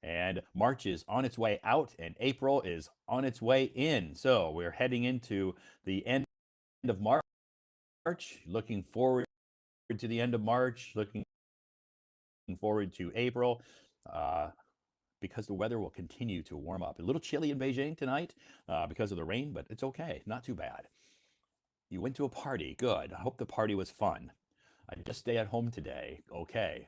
And March is on its way out, and April is on its way in. So we're heading into the end of March. Looking forward to the end of March. Looking forward to April. Uh, because the weather will continue to warm up. A little chilly in Beijing tonight because of the rain, but it's okay. Not too bad. You went to a party. Good. I hope the party was fun. I just stay at home today. Okay.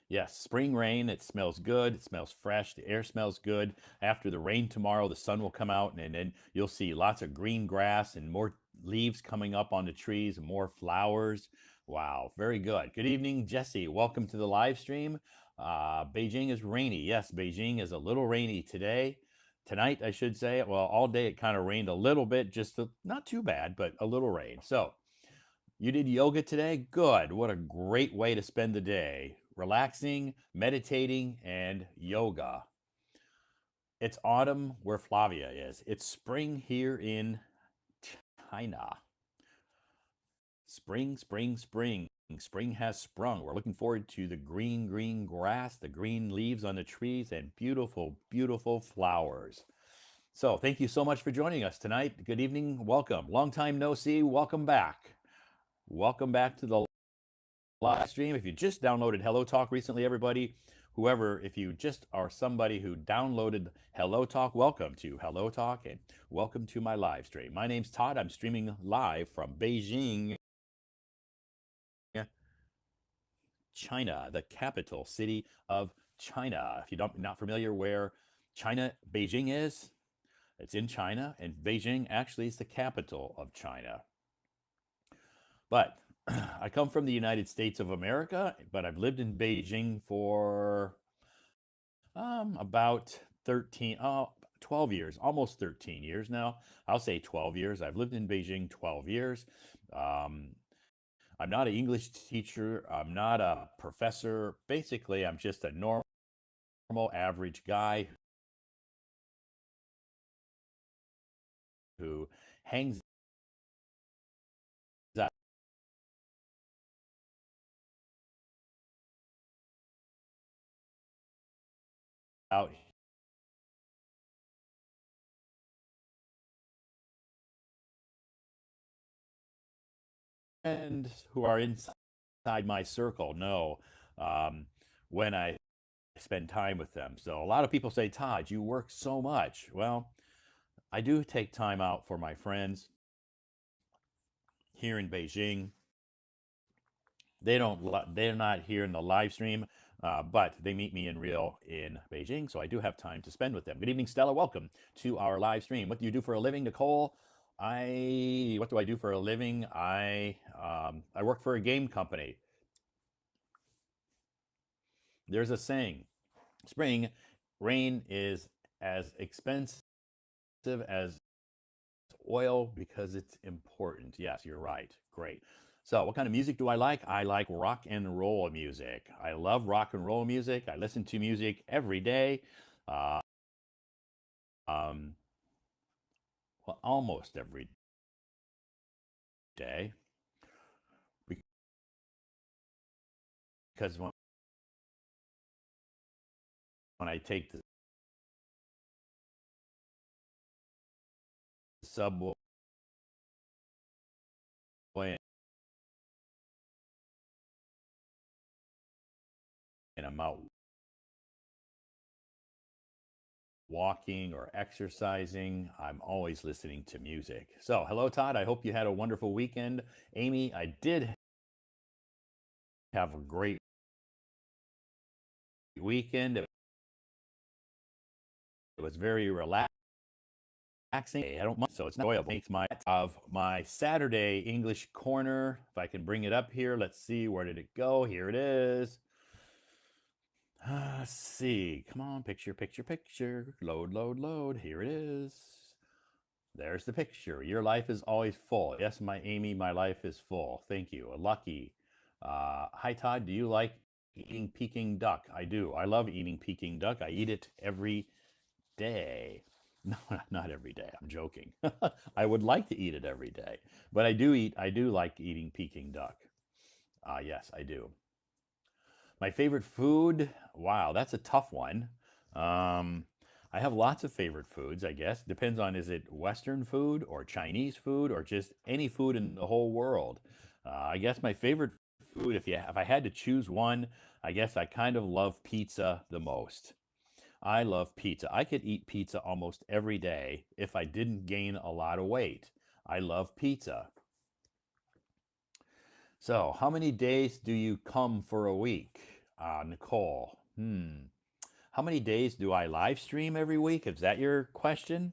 Yes, spring rain. It smells good. It smells fresh. The air smells good. After the rain tomorrow, the sun will come out, and then you'll see lots of green grass and more leaves coming up on the trees and more flowers. Wow, very good. Good evening, Jesse. Welcome to the live stream. Beijing is rainy. Yes, Beijing is a little rainy today. Tonight, I should say. Well, all day it kind of rained a little bit, not too bad, but a little rain. So, you did yoga today? Good. What a great way to spend the day. Relaxing, meditating, and yoga. It's autumn where Flavia is. It's spring here in China. Spring, spring, spring. Spring has sprung. We're looking forward to the green, green grass, the green leaves on the trees, and beautiful, beautiful flowers. So, thank you so much for joining us tonight. Good evening. Welcome. Long time no see. Welcome back. Welcome back to the live stream. If you just downloaded Hello Talk recently, everybody, whoever, if you just are somebody who downloaded Hello Talk, welcome to Hello Talk and welcome to my live stream. My name's Todd. I'm streaming live from Beijing, China, the capital city of China. If you're not familiar where Beijing is, it's in China, and Beijing actually is the capital of China. But I come from the United States of America, but I've lived in Beijing for about 12 years, almost 13 years now. I'll say 12 years. I've lived in Beijing 12 years. Um, I'm not an English teacher. I'm not a professor. Basically, I'm just a normal, average guy who hangs out and who are inside my circle know when I spend time with them. So a lot of people say, Todd, you work so much. Well, I do take time out for my friends here in Beijing. They're not here in the live stream, but they meet me in Beijing, so I do have time to spend with them. Good evening, Stella. Welcome to our live stream. What do you do for a living, Nicole? What do I do for a living? I work for a game company. There's a saying: spring rain is as expensive as oil because it's important. Yes, you're right. Great. So, what kind of music do I like? I like rock and roll music. I love rock and roll music. I listen to music every day. Uh, um, well, almost every day because when I take the subway and I'm out walking or exercising, I'm always listening to music. So, hello, Todd. I hope you had a wonderful weekend. Amy, I did have a great weekend. It was very relaxing. I don't mind, so it's not enjoyable. It's my Saturday English corner. If I can bring it up here, let's see, where did it go? Here it is. Let's see. Come on, picture, picture, picture. Load, load, load. Here it is. There's the picture. Your life is always full. Yes, my Amy, my life is full. Thank you. Lucky. Hi, Todd. Do you like eating Peking duck? I do. I love eating Peking duck. I eat it every day. No, not every day. I'm joking. I would like to eat it every day, but I do like eating Peking duck. Yes, I do. My favorite food? Wow, that's a tough one. Um, I have lots of favorite foods, I guess. Depends on is it Western food or Chinese food or just any food in the whole world. I guess my favorite food, if I had to choose one, I guess I kind of love pizza the most. I love pizza. I could eat pizza almost every day if I didn't gain a lot of weight. I love pizza. So, how many days do you come for a week? Nicole. How many days do I live stream every week? Is that your question?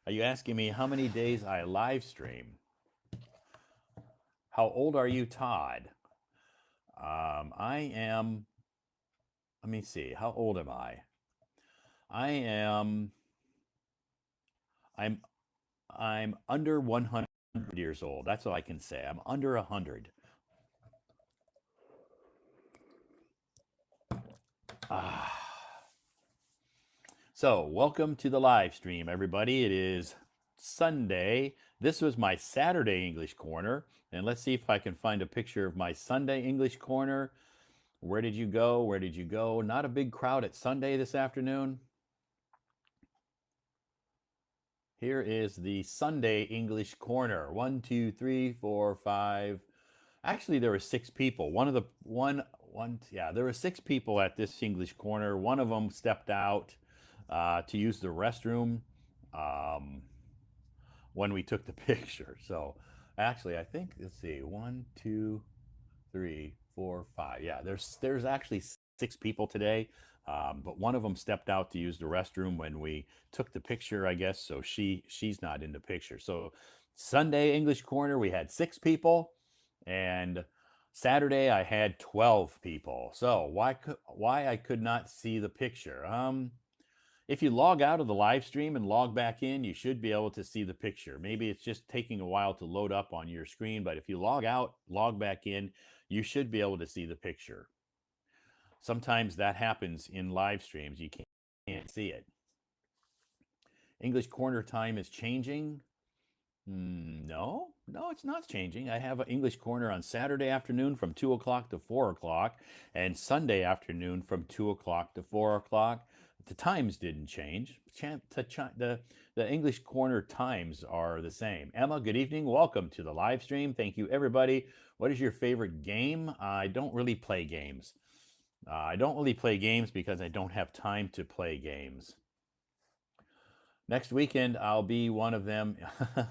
Are you asking me how many days I live stream? How old are you, Todd? I am, let me see, how old am I? I am, I'm, I'm under 100 years old. That's all I can say. I'm under 100. Ah. So, welcome to the live stream, everybody. It is Sunday. This was my Saturday English Corner. And let's see if I can find a picture of my Sunday English Corner. Where did you go? Where did you go? Not a big crowd at Sunday this afternoon. Here is the Sunday English Corner. One, two, three, four, five. Actually, there were six people. Yeah, there were six people at this English Corner. One of them stepped out to use the restroom um, when we took the picture. So, actually, I think let's see, one, two, 3, 4, 5. Yeah, there's actually six people today, but one of them stepped out to use the restroom when we took the picture, I guess. So she's not in the picture. So Sunday English Corner, we had six people, and Saturday I had 12 people. So why I could not see the picture? If you log out of the live stream and log back in, you should be able to see the picture. Maybe it's just taking a while to load up on your screen, but if you log out, log back in, you should be able to see the picture. Sometimes that happens in live streams. You can't see it. English Corner time is changing. No, no, it's not changing. I have an English Corner on Saturday afternoon from 2 o'clock to 4 o'clock and Sunday afternoon from 2 o'clock to 4 o'clock. The times didn't change. The English Corner times are the same. Emma, good evening. Welcome to the live stream. Thank you, everybody. What is your favorite game? I don't really play games. I don't really play games because I don't have time to play games. Next weekend, I'll be one of them.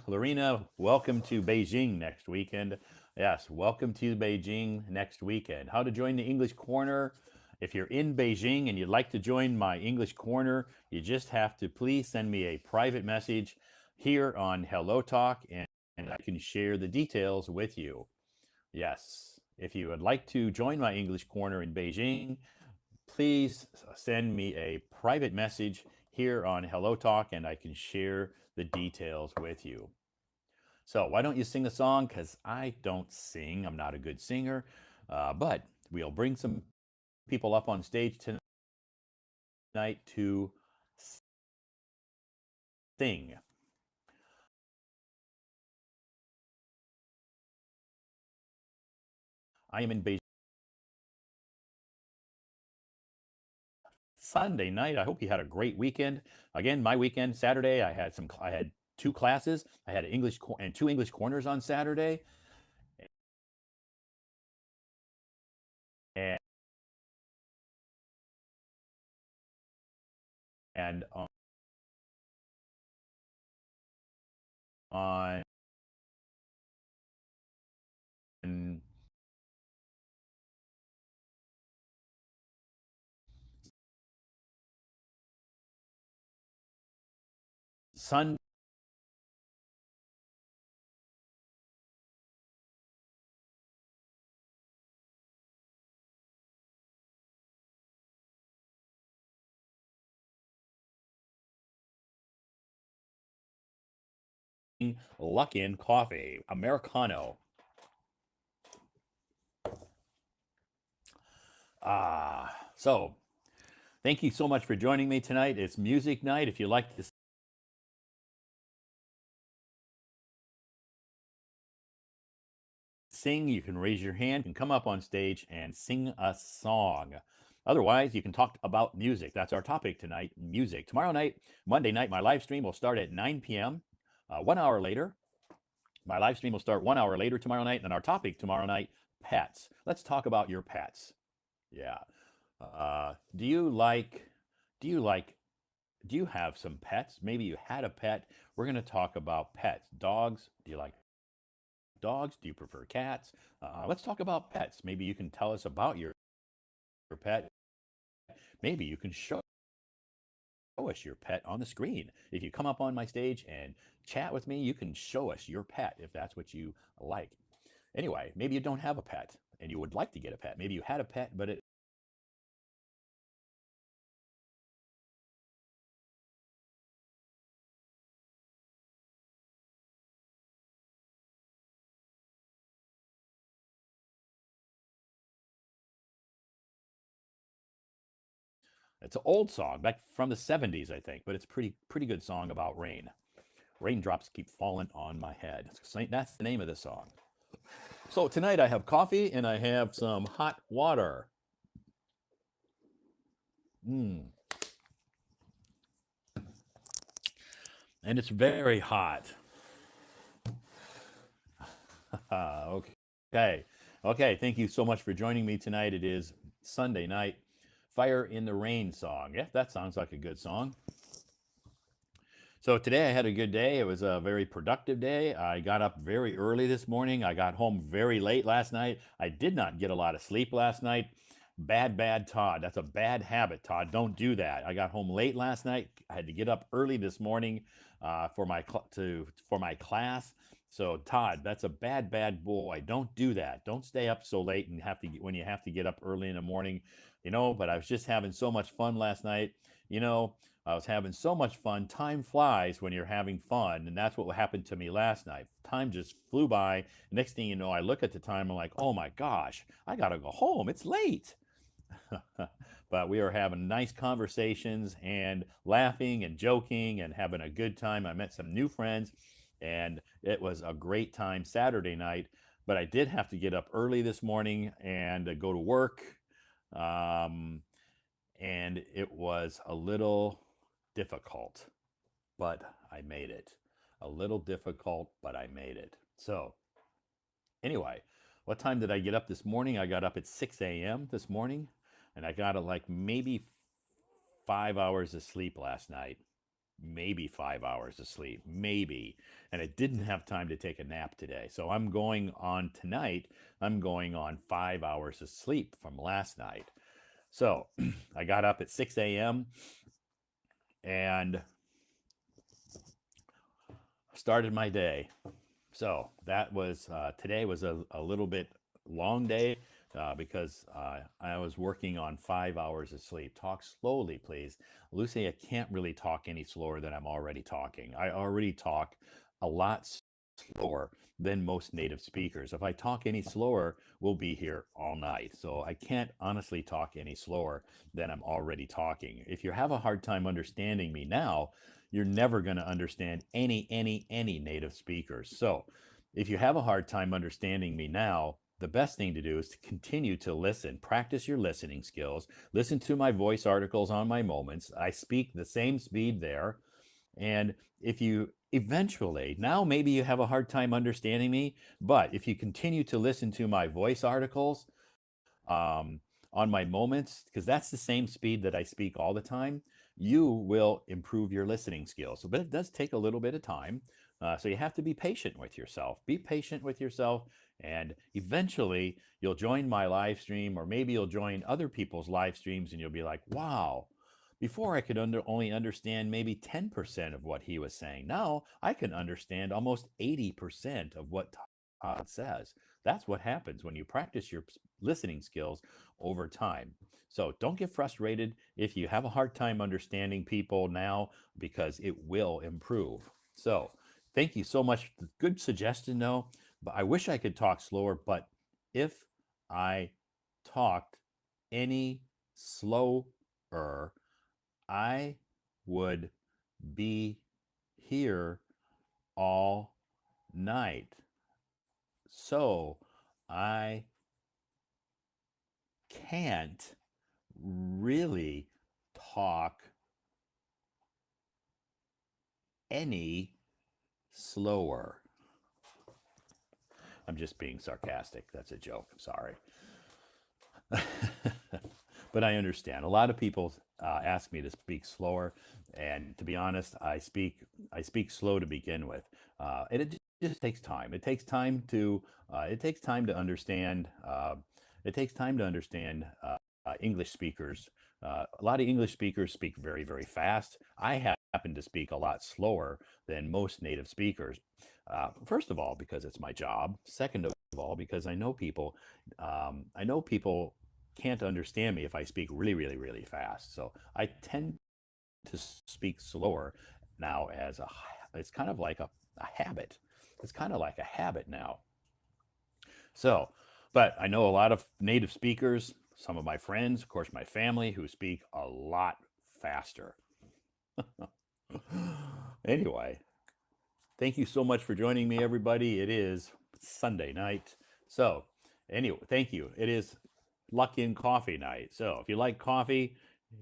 Lorena, welcome to Beijing next weekend. Yes, welcome to Beijing next weekend. How to join the English Corner. If you're in Beijing and you'd like to join my English Corner, you just have to please send me a private message here on Hello Talk, and I can share the details with you. Yes, if you would like to join my English Corner in Beijing, please send me a private message here on Hello Talk and I can share the details with you. So, why don't you sing a song? Because I don't sing, I'm not a good singer, but we'll bring some people up on stage tonight to sing. I am in Beijing Sunday night. I hope you had a great weekend. Again, my weekend, Saturday, I had two classes. I had English and two English corners on Saturday. And, and on Sunday Luckin coffee, Americano. So thank you so much for joining me tonight. It's music night. If you like to sing, you can raise your hand, you can come up on stage and sing a song. Otherwise, you can talk about music. That's our topic tonight, music. Tomorrow night, Monday night, my live stream will start at 9 p.m. 1 hour later. My live stream will start 1 hour later tomorrow night. And our topic tomorrow night, pets. Let's talk about your pets. Yeah. Do you like, do you like, do you have some pets? Maybe you had a pet. We're going to talk about pets. Dogs. Do you like dogs? Do you prefer cats? Let's talk about pets. Maybe you can tell us about your pet. Maybe you can show us your pet on the screen. If you come up on my stage and chat with me, you can show us your pet if that's what you like. Anyway, maybe you don't have a pet and you would like to get a pet. Maybe you had a pet, but it's an old song back from the 70s, I think, but it's pretty good song about rain. Raindrops keep falling on my head. That's the name of the song. So tonight I have coffee and I have some hot water. Mm. And it's very hot. Okay. Okay. Thank you so much for joining me tonight. It is Sunday night. Fire in the Rain song. Yeah, that sounds like a good song. So today I had a good day. It was a very productive day. I got up very early this morning. I got home very late last night. I did not get a lot of sleep last night. Bad, Todd. That's a bad habit, Todd. Don't do that. I got home late last night. I had to get up early this morning for my class. So Todd, that's a bad boy. Don't do that. Don't stay up so late and have to when you have to get up early in the morning. But I was just having so much fun last night. You know, I was having so much fun. Time flies when you're having fun, and that's what happened to me last night. Time just flew by. Next thing you know, I look at the time. I'm like, oh my gosh, I gotta go home. It's late. But we were having nice conversations and laughing and joking and having a good time. I met some new friends, and it was a great time Saturday night. But I did have to get up early this morning and go to work. Um, and it was a little difficult, but I made it. A little difficult, but I made it. So, anyway, what time did I get up this morning? I got up at 6 a.m. this morning, and I got like maybe 5 hours of sleep last night. Maybe 5 hours of sleep, maybe. And I didn't have time to take a nap today. So I'm going on tonight, I'm going on 5 hours of sleep from last night. So I got up at 6 a.m. and started my day. So that was today was a little bit long day because I was working on 5 hours of sleep. Talk slowly, please. Lucy, I can't really talk any slower than I'm already talking. I already talk a lot slower than most native speakers. If I talk any slower, we'll be here all night. So I can't honestly talk any slower than I'm already talking. If you have a hard time understanding me now, you're never going to understand any native speakers. So if you have a hard time understanding me now, the best thing to do is to continue to listen. Practice your listening skills. Listen to my voice articles on my moments. I speak the same speed there. And if you eventually, now maybe you have a hard time understanding me, but if you continue to listen to my voice articles, um, on my moments, because that's the same speed that I speak all the time, you will improve your listening skills. But it does take a little bit of time. So you have to be patient with yourself. Be patient with yourself, and eventually you'll join my live stream, or maybe you'll join other people's live streams, and you'll be like, wow. Before I could only understand maybe 10% of what he was saying. Now I can understand almost 80% of what Todd says. That's what happens when you practice your listening skills over time. So don't get frustrated if you have a hard time understanding people now, because it will improve. So thank you so much. Good suggestion, though. But I wish I could talk slower. But if I talked any slower, I would be here all night. So I can't really talk any slower. I'm just being sarcastic. That's a joke. I'm sorry. But I understand. A lot of people ask me to speak slower, and to be honest, I speak slow to begin with, and it just takes time. It takes time to understand. It takes time to understand English speakers. A lot of English speakers speak very, very fast. I happen to speak a lot slower than most native speakers. First of all, because it's my job. Second of all, because I know people can't understand me if I speak really, really, really fast. So I tend to speak slower now it's kind of like a habit. It's kind of like a habit now. So, but I know a lot of native speakers, some of my friends, of course, my family, who speak a lot faster. Anyway, thank you so much for joining me, everybody. It is Sunday night. So, anyway, thank you. It is Luck in Coffee night. So, if you like coffee,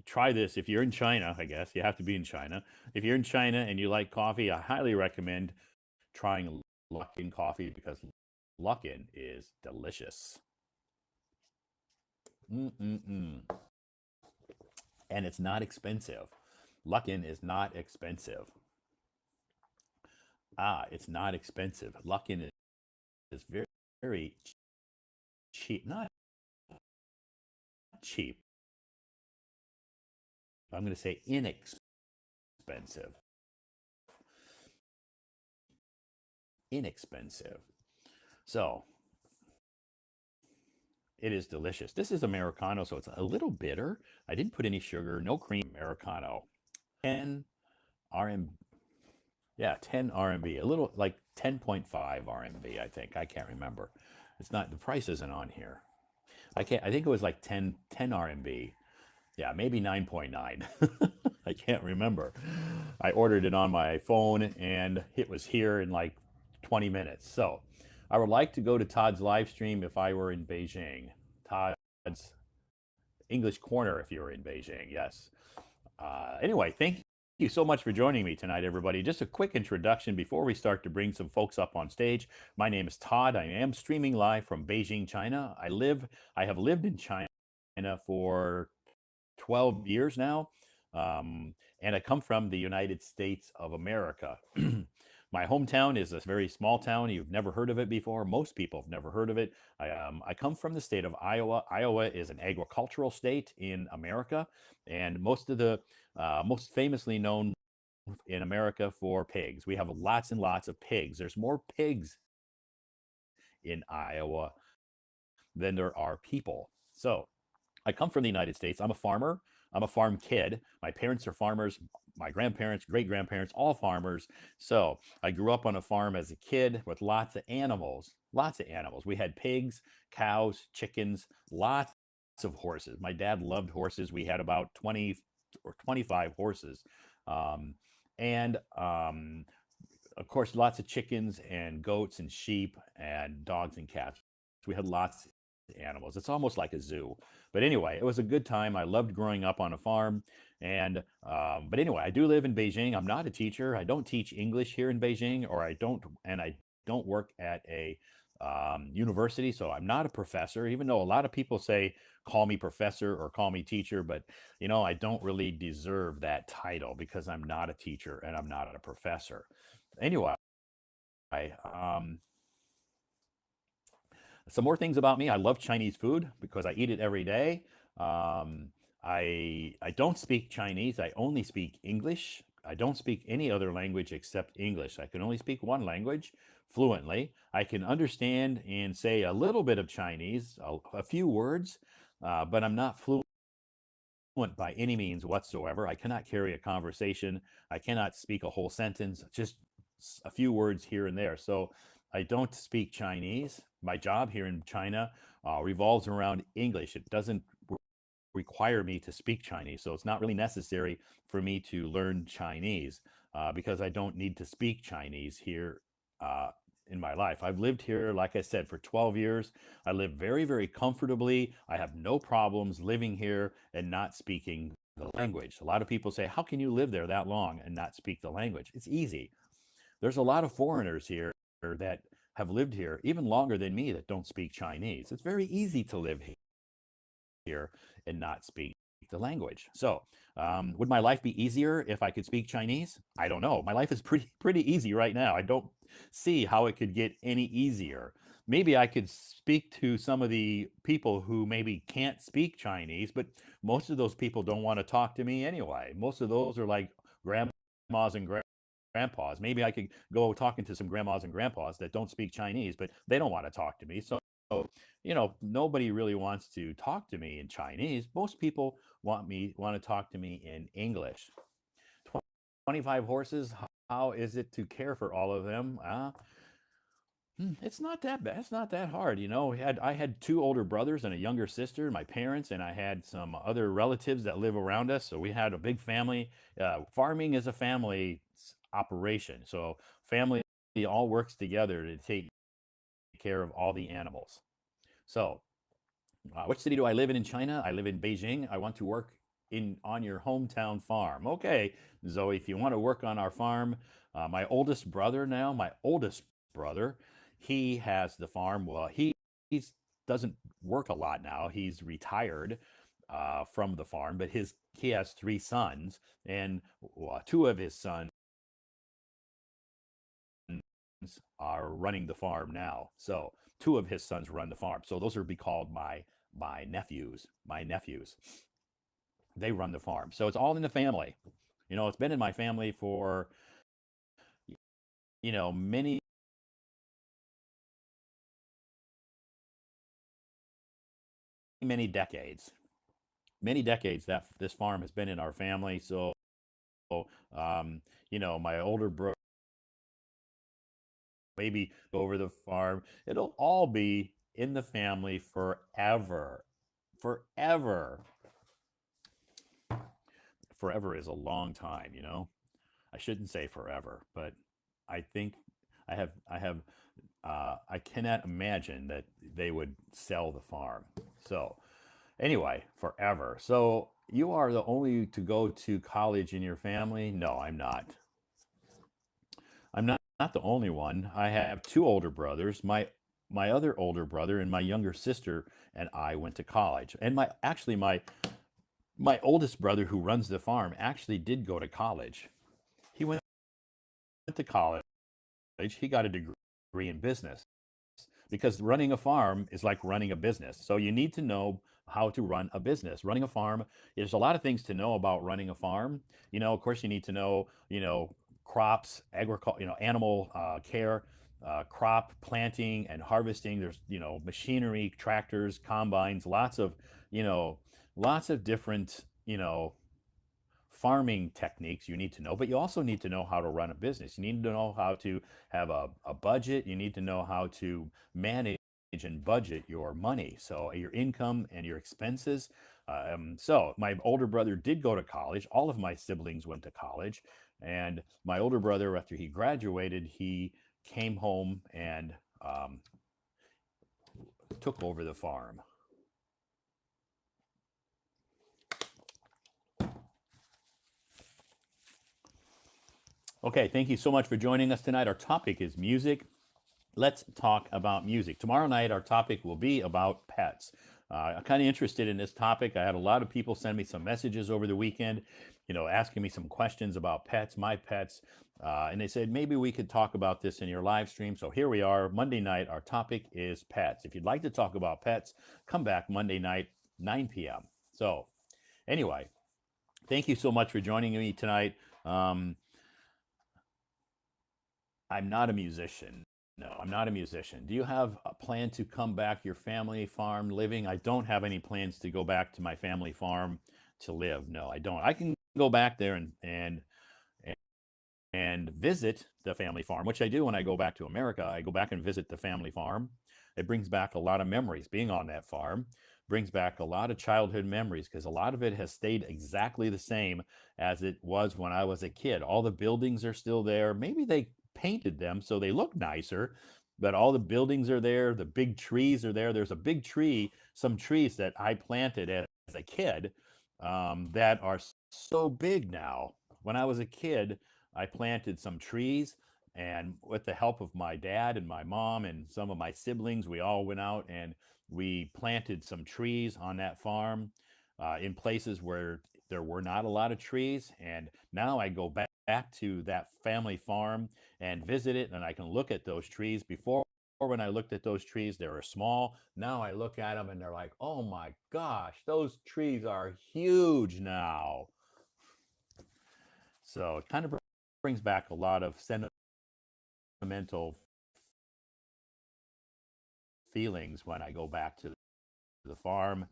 try this. If you're in China, I guess you have to be in China. If you're in China and you like coffee, I highly recommend trying Luckin coffee because Luckin is delicious. Mm-mm-mm. And it's not expensive. Luckin is not expensive. It's not expensive. Luckin is very, very cheap. Not cheap. I'm going to say inexpensive. Inexpensive. So it is delicious. This is Americano, so it's a little bitter. I didn't put any sugar, no cream. Americano. 10 RM, yeah, 10 RMB, a little like 10.5 RMB, I think. I can't remember. It's not, the price isn't on here. I think it was like 10 RMB. Yeah, maybe 9.9. I can't remember. I ordered it on my phone and it was here in like 20 minutes. So I would like to go to Todd's live stream if I were in Beijing. Todd's English Corner if you were in Beijing. Yes. Anyway, thank you so much for joining me tonight, everybody. Just a quick introduction before we start to bring some folks up on stage. My name is Todd. I am streaming live from Beijing, China. I have lived in China for 12 years now. And I come from the United States of America. My hometown is a very small town. You've never heard of it before. Most people have never heard of it. I come from the state of Iowa. Iowa is an agricultural state in America, and most famously known in America for pigs. We have lots and lots of pigs. There's more pigs in Iowa than there are people. So I come from the United States. I'm a farmer. I'm a farm kid. My parents are farmers. My grandparents, great grandparents, all farmers. So I grew up on a farm as a kid with lots of animals. Lots of animals. We had pigs, cows, chickens, lots of horses. My dad loved horses. We had about 20 or 25 horses. Um, and Of course, lots of chickens and goats and sheep and dogs and cats. We had lots of animals. It's almost like a zoo. But anyway, it was a good time. I loved growing up on a farm. But anyway, I do live in Beijing. I'm not a teacher. I don't teach English here in Beijing, I don't work at a university. So I'm not a professor, even though a lot of people say, call me professor or call me teacher. But, I don't really deserve that title because I'm not a teacher and I'm not a professor. Anyway, um, some more things about me. I love Chinese food because I eat it every day. Um, I don't speak Chinese. I only speak English. I don't speak any other language except English. I can only speak one language fluently. I can understand and say a little bit of Chinese, a few words, but I'm not fluent by any means whatsoever. I cannot carry a conversation. I cannot speak a whole sentence, just a few words here and there. So I don't speak Chinese. My job here in China revolves around English. It doesn't require me to speak Chinese. So it's not really necessary for me to learn Chinese because I don't need to speak Chinese here in my life. I've lived here, like I said, for 12 years. I live very, very comfortably. I have no problems living here and not speaking the language. A lot of people say, how can you live there that long and not speak the language? It's easy. There's a lot of foreigners here that have lived here even longer than me that don't speak Chinese. It's very easy to live here and not speak the language. So, would my life be easier if I could speak Chinese? I don't know. My life is pretty easy right now. I don't see how it could get any easier. Maybe I could speak to some of the people who maybe can't speak Chinese, but most of those people don't want to talk to me anyway. Most of those are like grandmas and grandpas. Maybe I could go talking to some grandmas and grandpas that don't speak Chinese, but they don't want to talk to me. So, nobody really wants to talk to me in Chinese. Most people want to talk to me in English. 25 horses. How is it to care for all of them? It's not that bad. It's not that hard. I had two older brothers and a younger sister, my parents, and I had some other relatives that live around us. So we had a big family. Farming is a family operation. So family all works together to take care of all the animals. So, which city do I live in China? I live in Beijing. I want to work in on your hometown farm. Okay, Zoe, if you want to work on our farm, my oldest brother, he has the farm. Well, he doesn't work a lot now. He's retired from the farm, but he has three sons, and two of his sons are running the farm now. So two of his sons run the farm. So those are be called my nephews. My nephews. They run the farm. So it's all in the family. It's been in my family for many many decades. Many decades that this farm has been in our family. So my older brother maybe over the farm. It'll all be in the family forever. Forever. Forever is a long time. I shouldn't say forever, but I think I cannot imagine that they would sell the farm. So anyway, forever. So you are the only to go to college in your family? No, I'm not. I'm not the only one. I have two older brothers. My other older brother and my younger sister and I went to college. And my oldest brother who runs the farm actually did go to college. He went to college. He got a degree in business because running a farm is like running a business. So you need to know how to run a business. Running a farm, there's a lot of things to know about running a farm. Of course, you need to know, crops, agriculture, animal care, crop planting and harvesting. There's, machinery, tractors, combines, you know, lots of different, farming techniques you need to know, but you also need to know how to run a business. You need to know how to have a budget. You need to know how to manage and budget your money. So your income and your expenses. So my older brother did go to college. All of my siblings went to college. And my older brother, after he graduated, he came home and took over the farm. Okay, thank you so much for joining us tonight. Our topic is music. Let's talk about music. Tomorrow night, our topic will be about pets. I'm kind of interested in this topic. I had a lot of people send me some messages over the weekend, asking me some questions about pets, my pets. And they said maybe we could talk about this in your live stream. So here we are, Monday night. Our topic is pets. If you'd like to talk about pets, come back Monday night, 9 p.m. So, anyway, thank you so much for joining me tonight. I'm not a musician. No, I'm not a musician. Do you have a plan to come back your family farm living? I don't have any plans to go back to my family farm to live. No, I don't. I can go back there and visit the family farm, which I do when I go back to America. I go back and visit the family farm. It brings back a lot of memories. Being on that farm brings back a lot of childhood memories because a lot of it has stayed exactly the same as it was when I was a kid. All the buildings are still there. Maybe they painted them so they look nicer. But all the buildings are there, the big trees are there. There's a big tree, some trees that I planted as a kid that are so big now. When I was a kid, I planted some trees, and with the help of my dad and my mom and some of my siblings, we all went out and we planted some trees on that farm in places where there were not a lot of trees. And now I go back to that family farm and visit it, and I can look at those trees. Before, when I looked at those trees, they were small. Now I look at them and they're like, oh my gosh, those trees are huge now. So it kind of brings back a lot of sentimental feelings when I go back to the farm.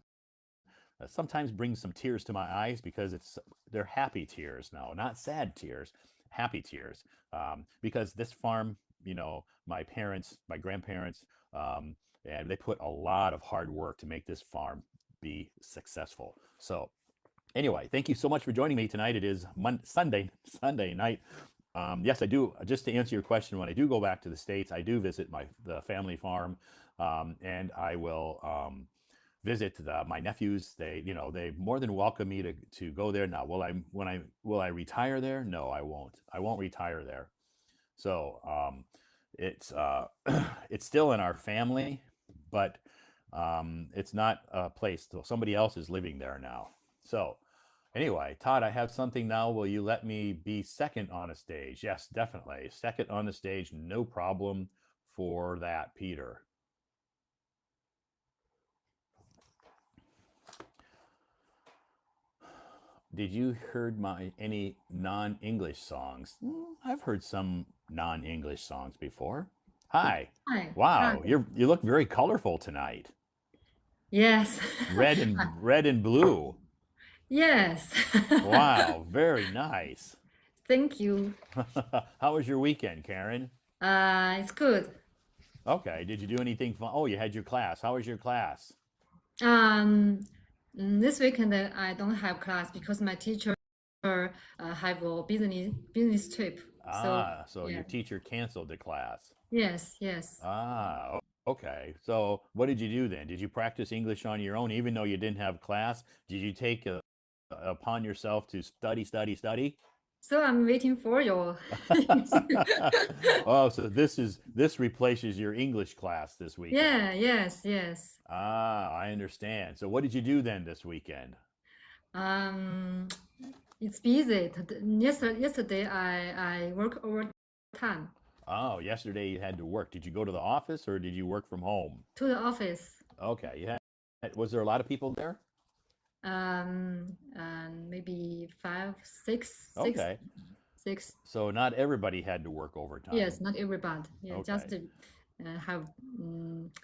Sometimes brings some tears to my eyes because they're happy tears now, not sad tears, happy tears. Because this farm, my parents, my grandparents, and they put a lot of hard work to make this farm be successful. So anyway, thank you so much for joining me tonight. It is Sunday night. Yes, I do. Just to answer your question, when I do go back to the states, I do visit the family farm, and I will visit my nephews. They more than welcome me to go there. Now, will I retire there? No, I won't. I won't retire there. So it's it's still in our family, but it's not a place. So somebody else is living there now. So anyway, Todd, I have something now. Will you let me be second on a stage? Yes, definitely. Second on the stage, no problem for that, Peter. Did you heard my any non-English songs? I've heard some non-English songs before. Hi. Hi. Hi. Wow, you look very colorful tonight. Yes. Red and blue. Yes. Wow, very nice. Thank you. How was your weekend, Karen? It's good. Okay, did you do anything fun? Oh, you had your class. How was your class? Um, this weekend I don't have class because my teacher have a business trip. So Ah, so yeah. your teacher canceled the class. Yes. Yes. Okay. So what did you do then? Did you practice English on your own, even though you didn't have class? Did you take upon yourself to study, study, study? So I'm waiting for your. Oh, so this replaces your English class this weekend. Yeah. Yes. Yes. Ah, I understand. So what did you do then this weekend? Um, it's busy. Yesterday I work overtime Oh, yesterday you had to work. Did you go to the office or did you work from home? to the office. Okay, was there a lot of people there? And maybe five, six, six, Okay. six. So not everybody had to work overtime. Yes, not everybody. Yeah, just Okay. have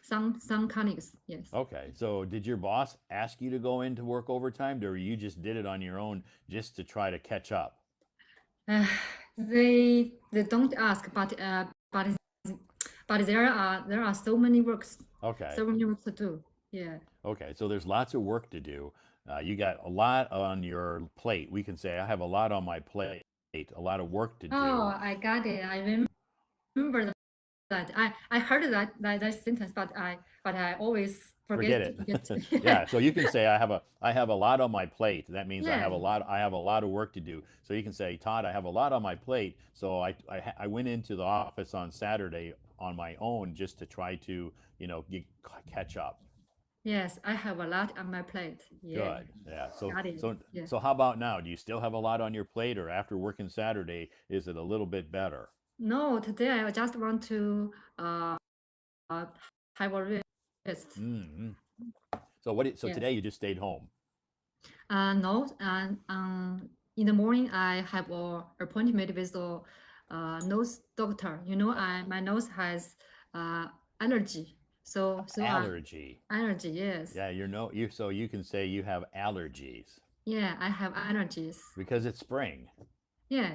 some colleagues. Yes. Okay. So did your boss ask you to go in to work overtime, or you just did it on your own just to try to catch up? Uh, they don't ask, but there are Okay. so many works to do. Yeah. Okay. So there's lots of work to do. You got a lot on your plate. We can say I have a lot on my plate, a lot of work to Oh, do. I got it. I remember that. I heard that sentence, but I always Forget forget it. to. Yeah, so you can say I have a lot on my plate. That means Yeah. I have a lot of work to do. So you can say, Todd, I have a lot on my plate. So I went into the office on Saturday on my own just to try to catch up. Yes, I have a lot on my plate. Yeah, Good. Yeah. So got it. so Yeah. so how about now? Do you still have a lot on your plate, or after working Saturday, is it a little bit better? No, today I just want to uh have a rest. Mm-hmm. So Yes. today you just stayed home. No, and in the morning I have a appointment with the nose doctor. I my nose has uh allergy. So Allergy. allergy. Yes. Yeah, so you can say you have allergies Yeah, I have allergies. because it's spring. Yeah,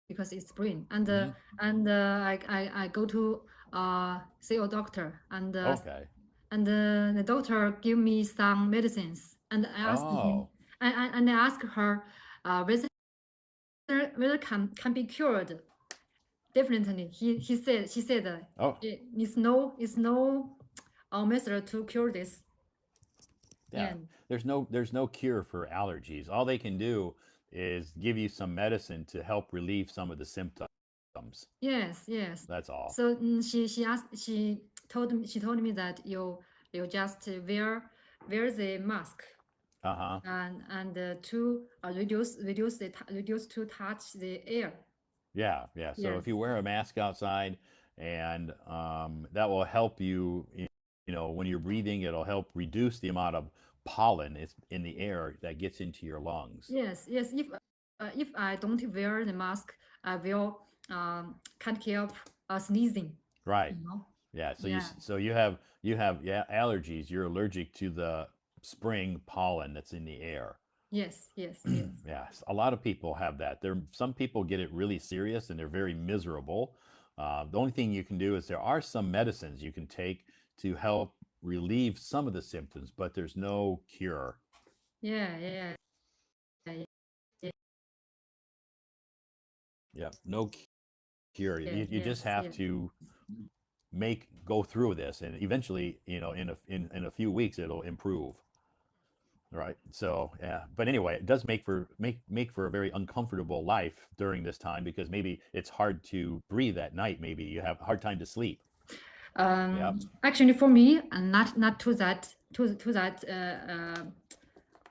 because it's spring, and Hmm. I go to see a doctor, Okay. the doctor give me some medicines, and I asked him, Oh, and I asked her, whether can be cured. definitely. She said Oh, it's no method to cure this. yeah. Yeah. There's no cure for allergies. All they can do is give you some medicine to help relieve some of the symptoms. Yes, yes. That's all. So she told me that you just wear the mask Uh-huh. and to reduce to touch the air. Yeah, yeah. So Yes, if you wear a mask outside, and that will help you, when you're breathing, it'll help reduce the amount of pollen it's in the air that gets into your lungs. yes, yes. If I don't wear the mask, I will can't help sneezing. Right. You know. Yeah. Yeah. So you have yeah, allergies. You're allergic to the spring pollen that's in the air. Yes, yes, yes. Yes, a lot of people have that. Some people get it really serious and they're very miserable. The only thing you can do is there are some medicines you can take to help relieve some of the symptoms, but there's no cure. Yeah, yeah, yeah, Yeah, no cure. yeah, You just yes, have yes. to go through this, and eventually, in a few weeks, it'll improve. Right. So yeah, but anyway, it does make for a very uncomfortable life during this time because maybe it's hard to breathe at night. Maybe you have a hard time to sleep. Yeah, Actually, for me, not to that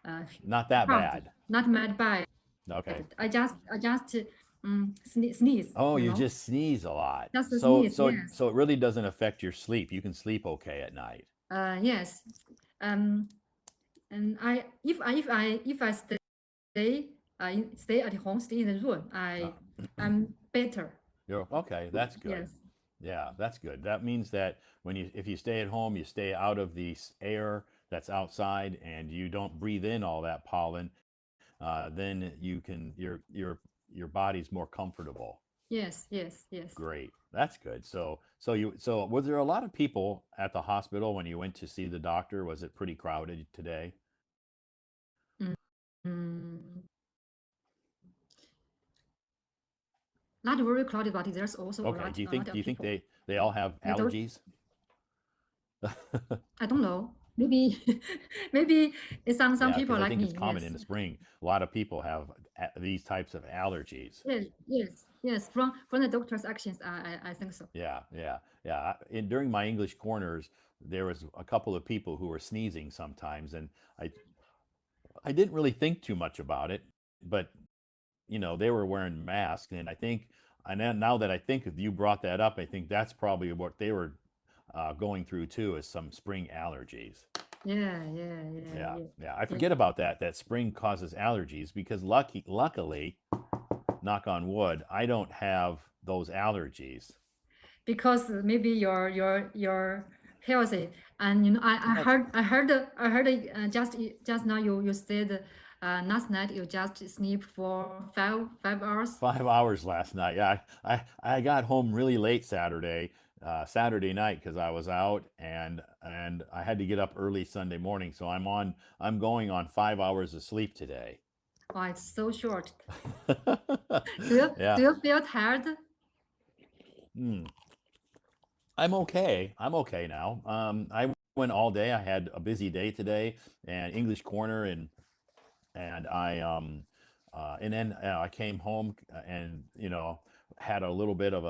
uh, not that hard, bad. not mad bad. Okay. I just sneeze. Oh, you just sneeze a lot. Just a So sneeze. so Yes. so it really doesn't affect your sleep. You can sleep okay at night. Yes. Um. And if I stay at home, stay in the room, Uh, I'm better. you're okay. That's good. Yes. Yeah, that's good. That means that if you stay at home, you stay out of the air that's outside, and you don't breathe in all that pollen. Then your body's more comfortable. Yes. Yes. Yes. Great, that's good. So was there a lot of people at the hospital when you went to see the doctor? Was it pretty crowded today? Mm, not very crowded, but there's also a Okay. lot Do you a think lot do of you think people. they all have I don't allergies? I don't know. Maybe maybe it's some Yeah, people because I like think it's me. common in Yes. the spring. A lot of people have these types of allergies. Yes. Yes. Yes. From the doctor's actions, I think so. Yeah, yeah, yeah. During my English corners, there was a couple of people who were sneezing sometimes, and I didn't really think too much about it, but they were wearing masks, and I think, and then now that I think of you brought that up, I think that's probably what they were going through too, is some spring allergies. Yeah. Yeah. Yeah. Yeah, Yeah. yeah. I Yeah. forget about that. That spring causes allergies because luckily, knock on wood, I don't have those allergies. Because maybe you're healthy, and I That's heard just now you said last night you just sleep for five hours. 5 hours last night. Yeah, I got home really late Saturday night because I was out, and I had to get up early Sunday morning. So I'm going on 5 hours of sleep today. Oh, it's so short. Do Yeah. you feel tired? Hmm. I'm okay. I'm okay now. I went all day. I had a busy day today, and English corner, and then I came home and had a little bit of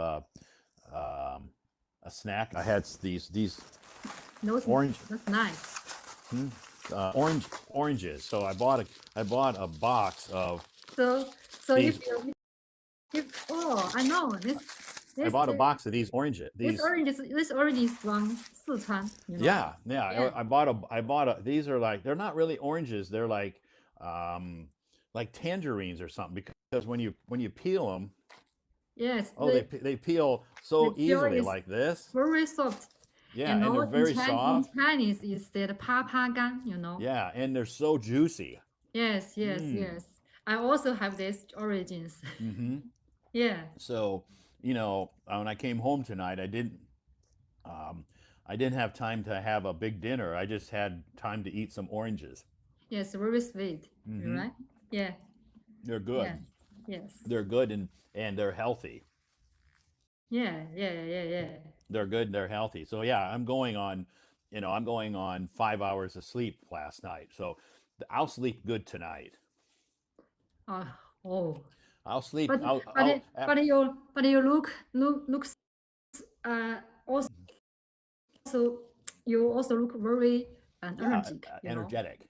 um, a snack. I had these No, orange that's nice. oranges. So I bought a box of So these. if oh, I know I this bought a box of these oranges. These. this orange is from Sichuan, you know. Yeah, yeah. Yeah. I bought a. These are like, they're not really oranges. They're um like tangerines or something, because when you peel them, Yes, oh, they peel the so pure easily is like this. very soft. Yeah, You and they're know, in very soft. Chinese is said pa pa gan, you know. Yeah, and they're so juicy. Yes, yes, Mm. yes. I also have this origins. Mm-hmm. Yeah. So, when I came home tonight, um, I didn't have time to have a big dinner. I just had time to eat some oranges. Yes, very sweet. You're Mm-hmm. right? Yeah. They're Yeah. good. Yes. They're good, and they're healthy. Yeah, yeah, yeah, yeah. They're good, they're healthy. So yeah, I'm going on 5 hours of sleep last night. So I'll sleep good tonight. Uh, oh, I'll sleep. but but you looks also you also look very Yeah, energetic, you know. energetic.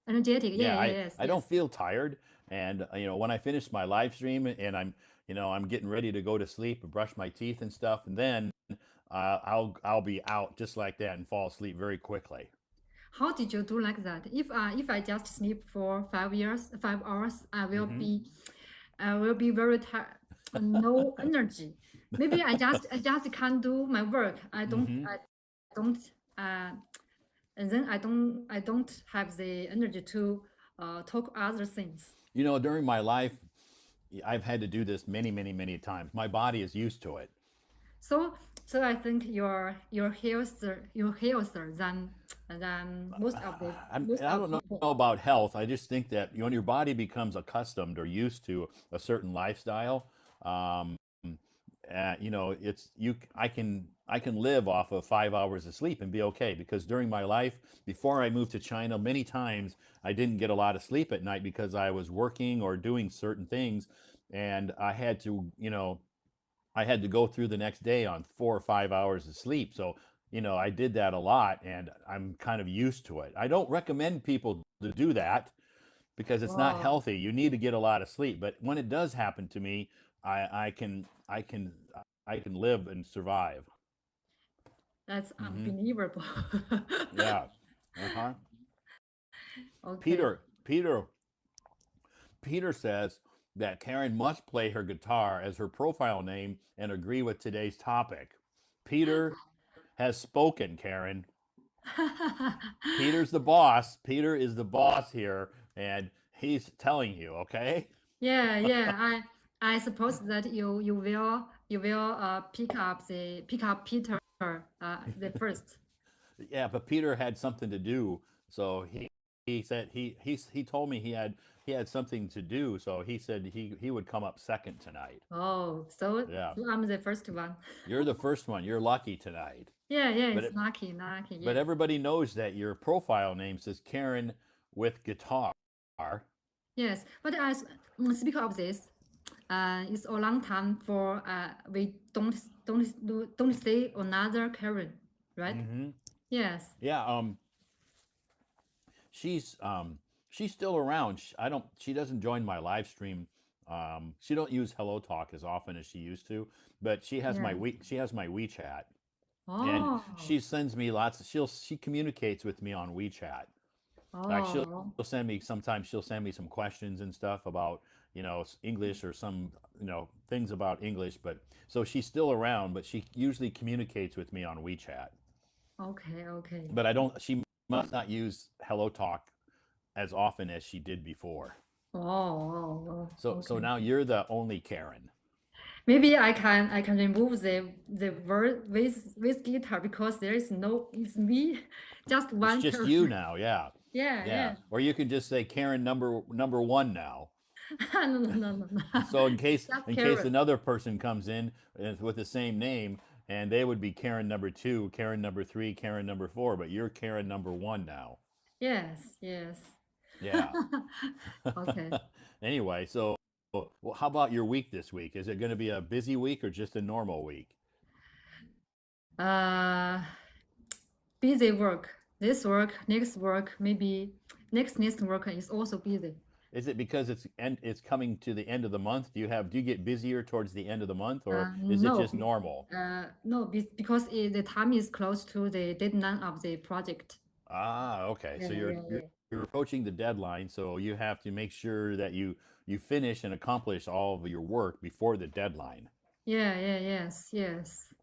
Energetic. Yeah, Yeah, yeah, yes, I don't yes. feel tired, and when I finish my live stream and I'm getting ready to go to sleep and brush my teeth and stuff, and then I'll be out just like that and fall asleep very quickly. How did you do like that? If I just sleep for 5 years, 5 hours, Hmm. I will be very tired, no energy. Maybe I just can't do my work. Hmm. I don't and then I don't have the energy to talk other things. During my life, I've had to do this many, many, many times. My body is used to it. So so I think you're healthier than I most don't know people. about health. I just think that when your body becomes accustomed or used to a certain lifestyle, um, it's you. I can live off of 5 hours of sleep and be okay. Because during my life, before I moved to China, many times I didn't get a lot of sleep at night because I was working or doing certain things, and I had to go through the next day on 4 or 5 hours of sleep. So, I did that a lot and I'm kind of used to it. I don't recommend people to do that because it's not Wow, healthy. You need to get a lot of sleep. But when it does happen to me, I can live and survive. that's Hmm. unbelievable. Yeah. Uh-huh. Okay. Peter, Peter, Peter says that Karen must play her guitar as her profile name and agree with today's topic. Peter has spoken, Karen. Peter's the boss. Peter is the boss here, and he's telling you, okay? Yeah, yeah. I suppose that you will pick up Peter the first. Yeah, but Peter had something to do, so he said he told me he had something to do, so he said he would come up second tonight. Oh, so Yeah, so I'm the first one. you're the first one. You're lucky tonight. Yeah, yeah. But It's lucky. but Yes, everybody knows that your profile name says Karen with guitar. yes. But as speak of this, it's a long time for we don't say another Karen, right? Hmm. Yes. Yeah. She's she's still around. I don't. She doesn't join my live stream. She don't use Hello Talk as often as she used to, but Yeah. she has my WeChat, and Oh, she sends me lots. She communicates with me on WeChat. Like oh. she'll send me sometimes she'll send me some questions and stuff about English or some things about English. But so she's still around, but she usually communicates with me on WeChat. Okay, okay. But I don't. She must not use Hello Talk as often as she did before. Oh, So okay. now you're the only Karen. Maybe I can remove the word with guitar because there is no it's me, just It's one just Karen. you now, yeah, Yeah, yeah. yeah. Or you can just say Karen number one now. No. So in case Just in case Karen. another person comes in with the same name, and they would be Karen number two, Karen number three, Karen number four, but you're Karen number one now. Yes, yes. Yeah. Okay. Anyway, so well, how about your week this week? Is it going to be a busy week or just a normal week? Uh, busy work. This work, next work, maybe next work is also busy. Is it because it's coming to the end of the month? Do you get busier towards the end of the month, or is it No, just normal? no, because the time is close to the deadline of the project. Ah, okay. Yeah, So you're yeah, you're yeah. you're approaching the deadline, so you have to make sure that you finish and accomplish all of your work before the deadline. Yes.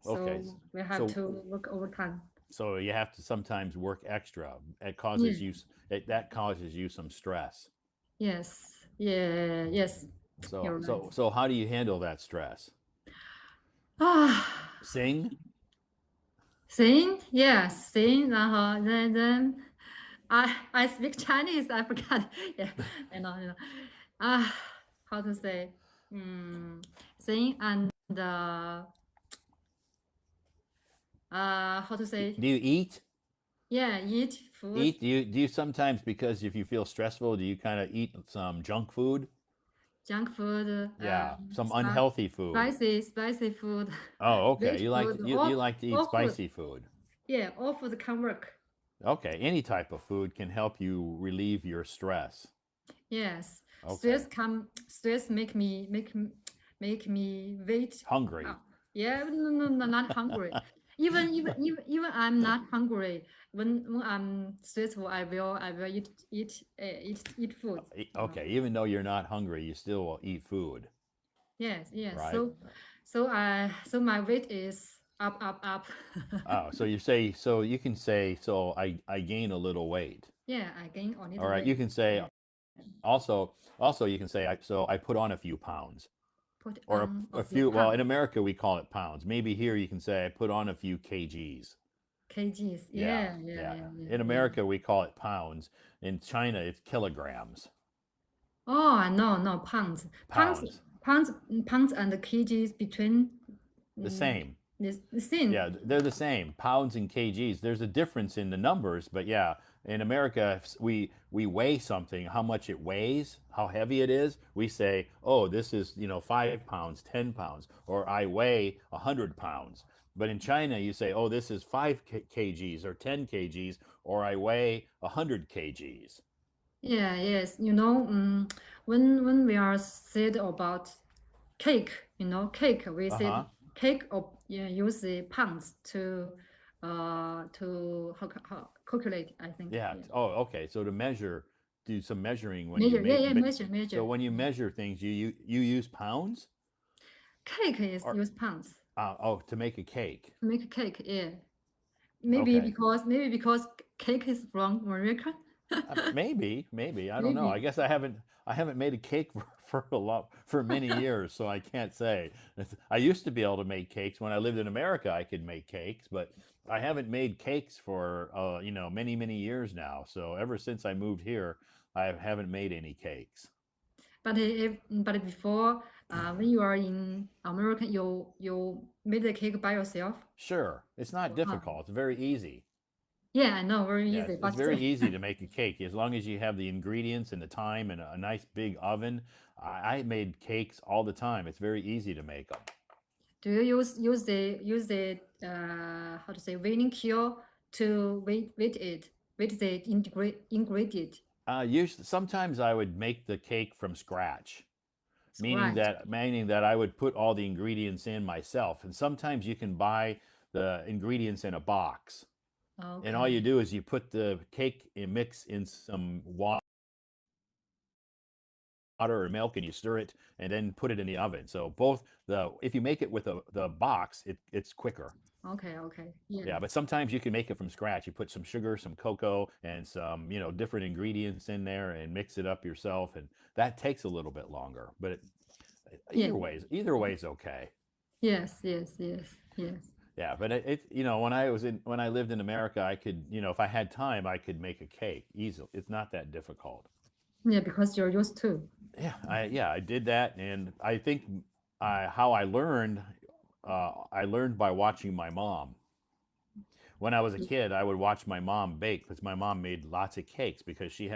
Okay. So we have So to work overtime. so you have to sometimes work extra. Yeah, That causes you some stress. yes, So you're right. so so how do you handle that stress? Ah, Sing? sing, 然后then I speak Chinese. I forgot. Yeah, you know. Ah, how to say? Mm, sing and how to say? Do you eat? Yeah, eat food, Eat? Do you sometimes, because if you feel stressful, do you kind of eat some junk food? junk food, Yeah, some spi- unhealthy food. spicy food, Oh, rich okay. You like food, to, you like to eat all food. spicy food. Yeah, all food can work. Okay, any type of food can help you relieve your stress. Yes, Okay. stress make me wait Hungry. up. Yeah, no, no, no, not hungry. Even I'm not hungry. When I'm stressful, I will eat food. Okay, even though you're not hungry, you still will eat food, Yes, yes. right? So my weight is up. Oh, so you say, so you can say, so I gain a little weight. Yeah, I gain a All little right, you weight. can say Yeah, also you can say I put on a few pounds. put Or on a a few few, well, in pounds, America we call it pounds. Maybe here you can say I put on a few kgs. kgs. Yeah, Yeah, yeah, yeah. yeah, yeah, In yeah. America we call it pounds. In China it's kilograms. Oh, I know, no, pounds, Pounds. pounds, and kgs between The mm, same. the same. Yeah, they're the same. Pounds and kgs. There's a difference in the numbers, but yeah, in America, if we weigh something, how much it weighs, how heavy it is. We say, oh, this is 5 pounds, 10 pounds, or I weigh 100 pounds. But in China, you say, oh, this is 5 kgs or 10 kgs, or I weigh 100 kgs. Yeah, yes. When we are said about cake, cake, we Uh said huh. cake of yeah, use the pounds to calculate, I think. Yeah. Yeah. Oh, okay. So to measure, do some measuring when you Measure, yeah, make. yeah, So measure. when you Yeah. measure things, you use pounds. Cake is Or use pounds oh, to make a cake. to make a cake. Yeah. Okay. Maybe because cake is from America. Maybe. I don't know. I Maybe. guess I haven't made a cake for a lot for many years, so I can't say. I used to be able to make cakes when I lived in America. I could make cakes, but I haven't made cakes for many years now. So ever since I moved here, I haven't made any cakes. But before, when you are in America, you made the cake by yourself. Sure, it's not Wow. difficult. It's very easy. Yeah, I know, very Yeah, easy, it's but very easy to make a cake as long as you have the ingredients and the time and a nice big oven. I made cakes all the time. It's very easy to make them. do you use the how to say waiting cure to wait the ingredient Usually, sometimes I would make the cake from scratch, meaning scratch? that I would put all the ingredients in myself. And sometimes you can buy the ingredients in a box, and all you Okay. do is you put the cake mix in some water or milk and you stir it and then put it in the oven. So both the if you make it with the box, it's quicker. Okay. Yeah. Yeah, but sometimes you can make it from scratch. You put some sugar, some cocoa, and some different ingredients in there and mix it up yourself, and that takes a little bit longer. But Yeah. either way is okay. Yes. Yeah, but when I lived in America, I could if I had time, I could make a cake easily. It's not that difficult. Yeah, because you're used to. I did that, and I think how I learned by watching my mom. When I was a kid, I would watch my mom bake because my mom made lots of cakes because she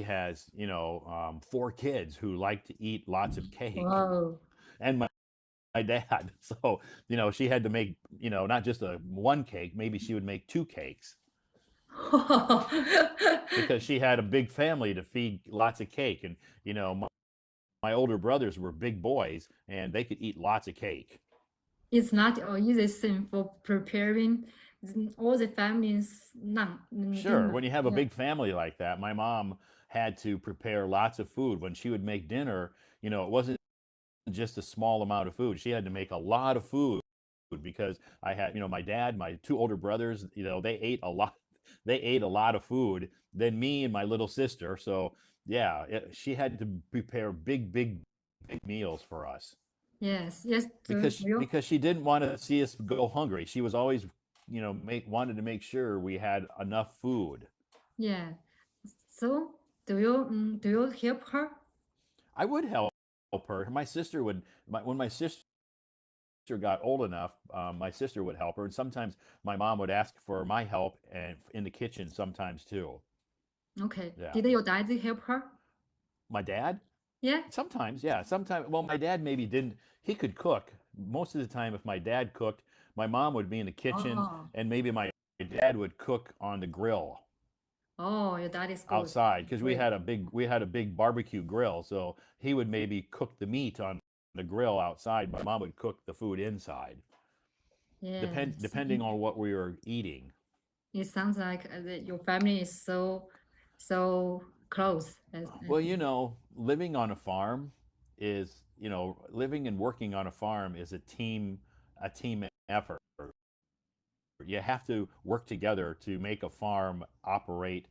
has 4 kids who like to eat lots of cake, Wow. and my dad. So she had to make not just a one cake, maybe she would make 2 cakes because she had a big family to feed lots of cake, and my older brothers were big boys and they could eat lots of cake. It's not an easy thing for preparing all the families Sure, dinner. when you have a Yeah. big family like that, my mom had to prepare lots of food. When she would make dinner, it wasn't just a small amount of food. She had to make a lot of food because I had, my dad, my 2 older brothers, they ate a lot. They ate a lot of food than me and my little sister. So yeah, she had to prepare big meals for us Yes. Do because you? because she didn't want to see us go hungry. She was always, wanted to make sure we had enough food. Yeah. So do you help her? I would help her. My sister would. When my sister got old enough, my sister would help her, and sometimes my mom would ask for my help and in the kitchen sometimes too. Okay. Yeah, Did your dad help her? my dad Yeah. sometimes, yeah, sometimes. Well, my dad maybe didn't. He could cook most of the time. If my dad cooked, my mom would be in the kitchen, Oh. and maybe my dad would cook on the grill Oh, your dad is good. outside because Great. we had a big barbecue grill. So he would maybe cook the meat on the grill outside. My mom would cook the food inside, Yes. depending on what we were eating. It sounds like that your family is so close. Well, living on a farm is, living and working on a farm is a team effort. You have to work together to make a farm operate.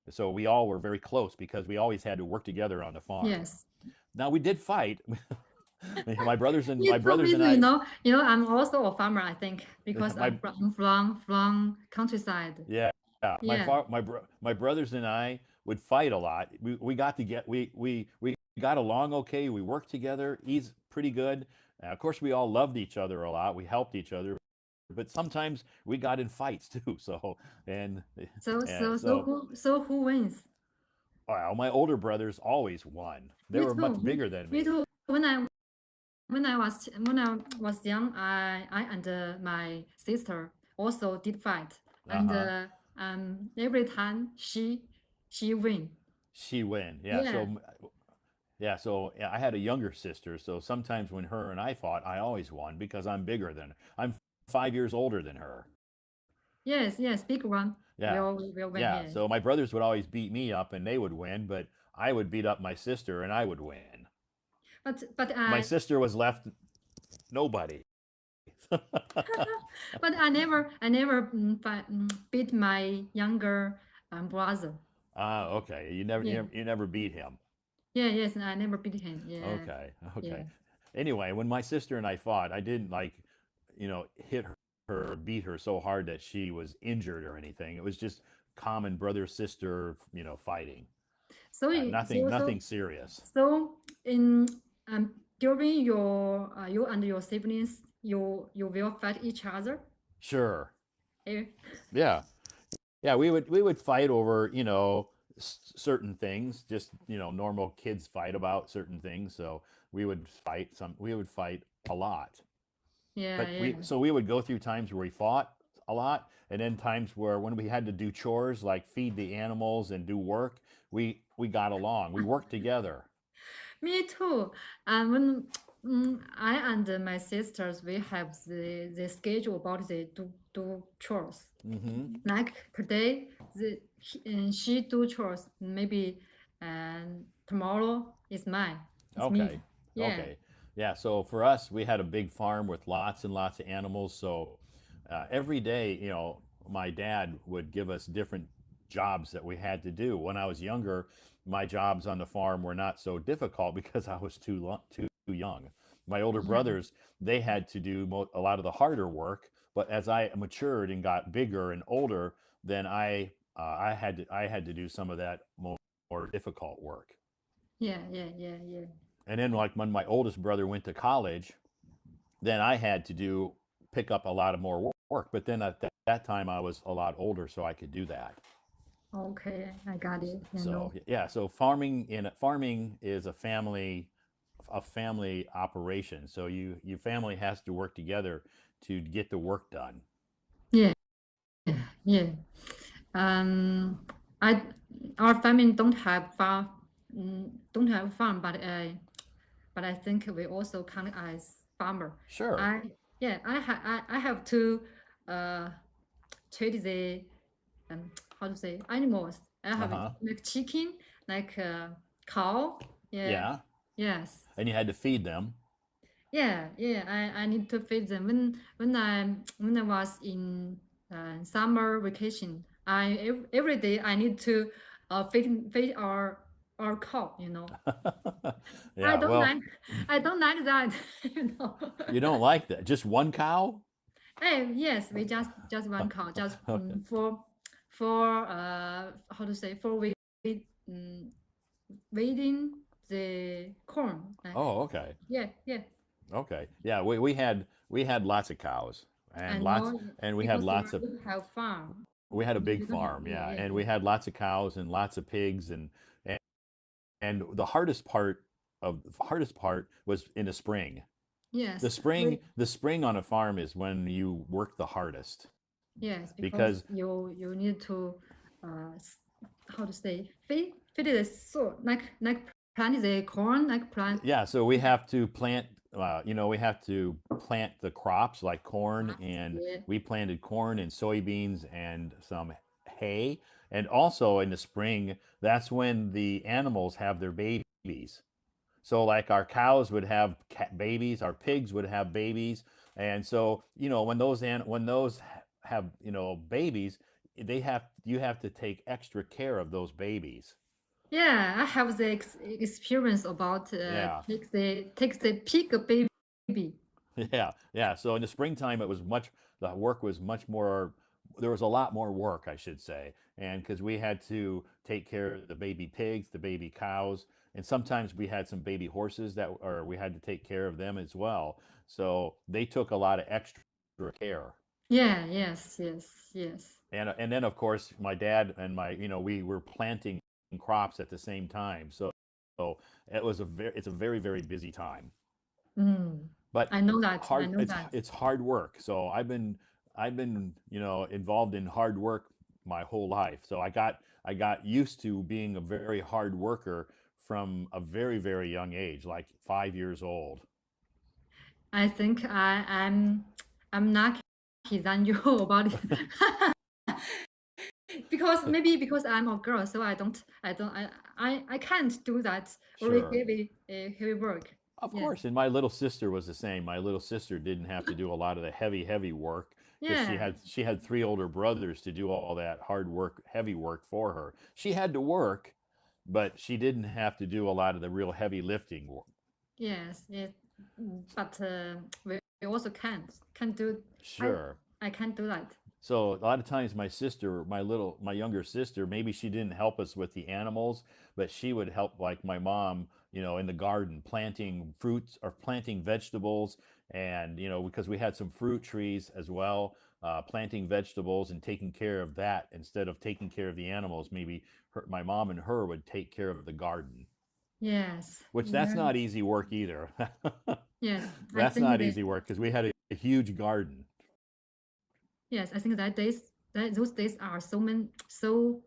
So we all were very close because we always had to work together on the farm. Yes. Now we did fight. my brothers and You my told brothers me and to, I, I'm also a farmer, I think, because my I'm from countryside. yeah, Yeah. my brothers and I would fight a lot. We got to get we got along okay. We worked together. He's pretty good. Of course, we all loved each other a lot. We helped each other, but sometimes we got in fights too. So and So and so so so who wins? well, my older brothers always won. They Me were too. much bigger than Me me. too. When I was young, I and my sister also did fight, Uh and huh. every time she win. She win. Yeah. Yeah. So I had a younger sister. So sometimes when her and I fought, I always won because I'm bigger than her. I'm 5 years older than her. Yes. Yes. Big one Yeah. will win. Yeah. Yes. So my brothers would always beat me up and they would win, but I would beat up my sister and I would win. But My I sister was left nobody. but I never beat my younger brother. Ah, okay. You never, you Yeah. never you never beat him. Yeah. Yes. I never beat him. Yeah. Okay. Yeah. Okay. Anyway, when my sister and I fought, I didn't hit her or beat her so hard that she was injured or anything. It was just common brother sister, fighting. So you Nothing, nothing serious. so in during you and your siblings, you will fight each other. Sure. Eh, Yeah. Yeah. We would fight over certain things. Just normal kids fight about certain things. So we would fight a lot. Yeah. But Yeah. we would go through times where we fought a lot, and then times where when we had to do chores like feed the animals and do work, we got along. We worked together. Me too. And when I and my sisters we have the schedule about the do chores. Hmm. Like today, she do chores. Maybe tomorrow is mine. It's me. Okay. Yeah. Okay. Yeah. So for us, we had a big farm with lots and lots of animals. So every day, my dad would give us different jobs that we had to do. When I was younger, my jobs on the farm were not so difficult because I was too young. My older Yeah. brothers, they had to do a lot of the harder work. But as I matured and got bigger and older, then I had to do some of that more difficult work. Yeah. Yeah. Yeah. Yeah. And then like when my oldest brother went to college, then I had to pick up a lot of more work. But then at that time I was a lot older, so I could do that. Okay, I got it. You So know. yeah, so farming is a family operation. So your family has to work together to get the work done. Yeah. Yeah. Um, I our family don't have farm, but I think we also count as farmer. Sure. I yeah, I have to uh treat the how to say animals. I have Uh-huh. like chicken, like cow. Yeah. Yeah. Yes. And you had to feed them. Yeah, yeah. I need to feed them when I was in summer vacation. Every day I need to feed our cow. I Yeah, don't well, like I don't like that. you know. you don't like that. Just one cow? Yes, we just one cow, just Okay. for how to say for um, weeding the corn. Oh, okay. Yeah, yeah. Okay. Yeah, we had lots of cows and I lots know and we had because lots of you have farm. we had a big You don't have, farm, yeah, yeah, yeah, and yeah. we had lots of cows and lots of pigs and the hardest part was in the spring. The Yes, spring the spring on a farm is when you work the hardest yes, because because you need to s- how to say feed it so like plant the corn like plant. yeah, so we have to plant we have to plant the crops like corn, and Yeah. we planted corn and soybeans and some hay. And also in the spring, that's when the animals have their babies. So like our cows would have babies, our pigs would have babies. And so, when those have, babies, you have to take extra care of those babies. Yeah, I have the experience about Yeah. take the pig baby. Yeah, yeah. So in the springtime, the work was much more, there was a lot more work, I should say. And because we had to take care of the baby pigs, the baby cows, and sometimes we had some baby horses or we had to take care of them as well. So they took a lot of extra care. Yeah, yes, yes, yes. And then of course my dad and we were planting crops at the same time. So it's a very, very busy time. Mm. But I know that. I hard know that. it's hard work. So I've been involved in hard work my whole life. So I got used to being a very hard worker from a very, very young age, like 5 years old. I think I'm lucky than you about it. Because maybe because I'm a girl, so I can't do that very Sure. heavy work. Of Yeah. course, and my little sister was the same. My little sister didn't have to do a lot of the heavy, heavy work because she Yeah. had she had three older brothers to do all that hard work, heavy work for her. She had to work, but she didn't have to do a lot of the real heavy lifting work. Yes. It, but we also can't do. I Sure. I can't do that. So a lot of times my younger sister, maybe she didn't help us with the animals, but she would help like my mom, in the garden, planting fruits or planting vegetables. And, because we had some fruit trees as well, planting vegetables and taking care of that instead of taking care of the animals. Maybe my mom and her would take care of the garden, Yes. which that's Yeah. not easy work either. Yes. I That's think not that easy work because we had a huge garden. yes. I think that those days are so many so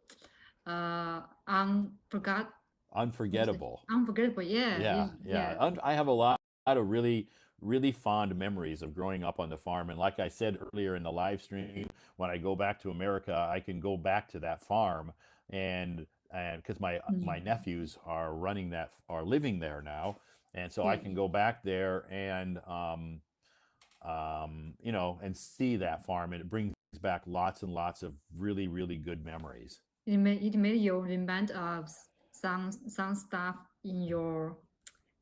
unforgot how to say Unforgettable. unforgettable. Yeah. Yeah, yeah. Yeah. I have a lot of really, really fond memories of growing up on the farm. And like I said earlier in the live stream, when I go back to America, I can go back to that farm and because my Mm. nephews are living there now, and so I Yeah. can go back there and and see that farm, and it brings back lots and lots of really, really good memories. It made you remind of some stuff in your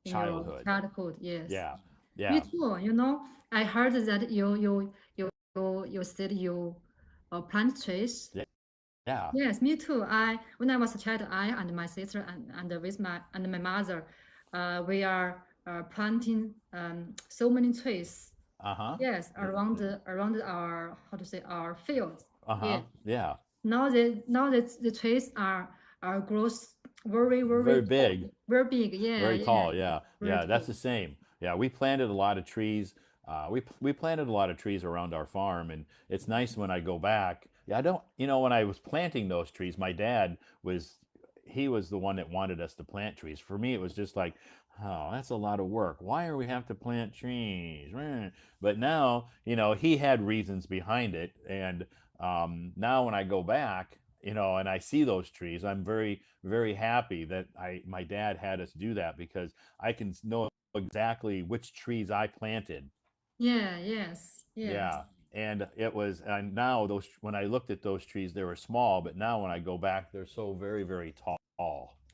Childhood. childhood. Yes, Yeah, me yeah, too. I heard that you said you plant trees. yeah, yeah. Yes, me too. I when I was a child, I and my sister and with my mother, we are planting so many trees. Uh-huh. Yes, around our how to say our fields. Uh-huh. Yes. Yeah. Now the trees are grows very Very very big, tall, very big. Yeah, very yeah, tall. Yeah. very Yeah. That's tall. the same. Yeah. We planted a lot of trees. We planted a lot of trees around our farm, and it's nice when I go back. Yeah. I don't, when I was planting those trees, my dad he was the one that wanted us to plant trees. For me, it was just like, oh, that's a lot of work. Why are we have to plant trees? But now, he had reasons behind it. And now when I go back, and I see those trees, I'm very, very happy that my dad had us do that because I can know exactly which trees I planted. Yeah, yes, yes, Yeah. And now when I looked at those trees, they were small, but now when I go back, they're so very, very tall.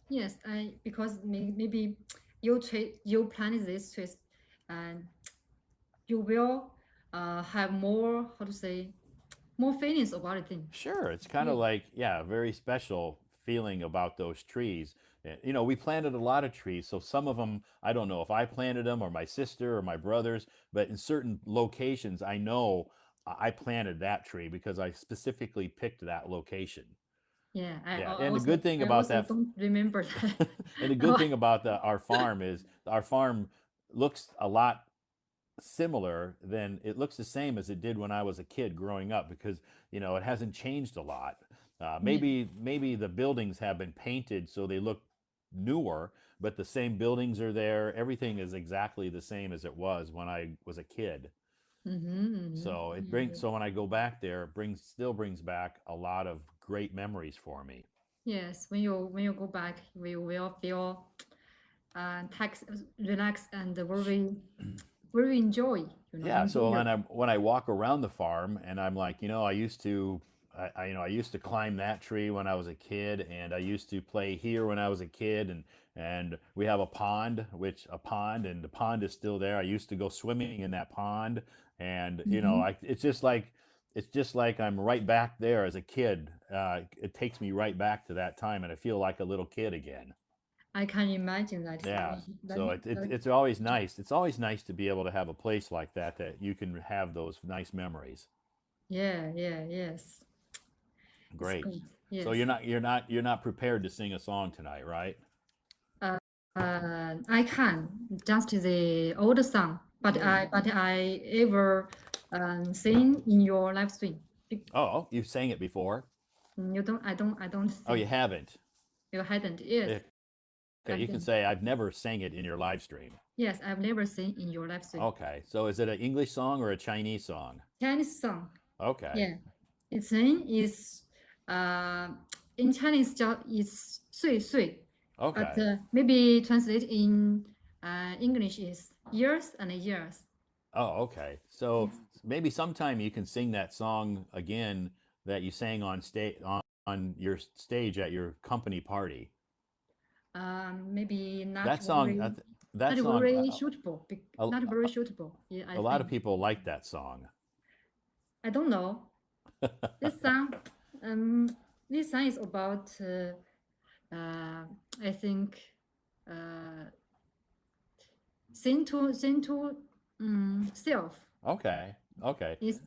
yes. I because maybe you planted these trees, and you will have more how to say more feelings about it. Thing. Sure, it's kind Yeah. of like, yeah, a very special feeling about those trees You know, we planted a lot of trees. So some of them, I don't know if I planted them or my sister or my brothers, but in certain locations, I know I planted that tree because I specifically picked that location. Yeah, Yeah, and the good thing I about also that, don't remember that. and the good thing about our farm is our farm looks a lot similar than it looks the same as it did when I was a kid growing up because you know it hasn't changed a lot. Yeah. Maybe the buildings have been painted so they look newer, but the same buildings are there. Everything is exactly the same as it was when I was a kid. Mm-hmm, mm-hmm. So it brings Yeah. so when I go back there, it brings still brings back a lot of great memories for me. Yes, when you go back, we will feel tax relaxed and very enjoy, Yeah, enjoy so your. when I walk around the farm and I'm like, you know, I used to climb that tree when I was a kid, and I used to play here when I was a kid, and we have a pond, and the pond is still there. I used to go swimming in that pond, and you know, Mhm. it's just like I'm right back there as a kid. It takes me right back to that time, and I feel like a little kid again. I can imagine that Yeah. situation. So it's always nice. It's always nice to be able to have a place like that that you can have those nice memories. Yeah, yeah, yes. It's Great. good. So Yes. you're not prepared to sing a song tonight, right? Uh, I can just the old song, but I ever sing in your live stream. Oh, you've sang it before. You don't. I don't Oh, you sing. haven't. You hadn't. Yes, Okay, I you can didn't. say I've never sang it in your live stream. Yes, I've never seen in your live stream. Okay. So is it an English song or a Chinese song? Chinese song. Okay. Yeah, its name is uh in Chinese 叫 is 岁岁, but Okay. maybe translate in English is years and years. Oh, okay. So maybe sometime you can sing that song again that you sang on your stage at your company party. Maybe That song, that not song, very suitable. a, Not very suitable. Yeah, I a lot think. of people like that song. I don't know. This song, um, this song is about I think uh, sing to self. Okay, okay, Is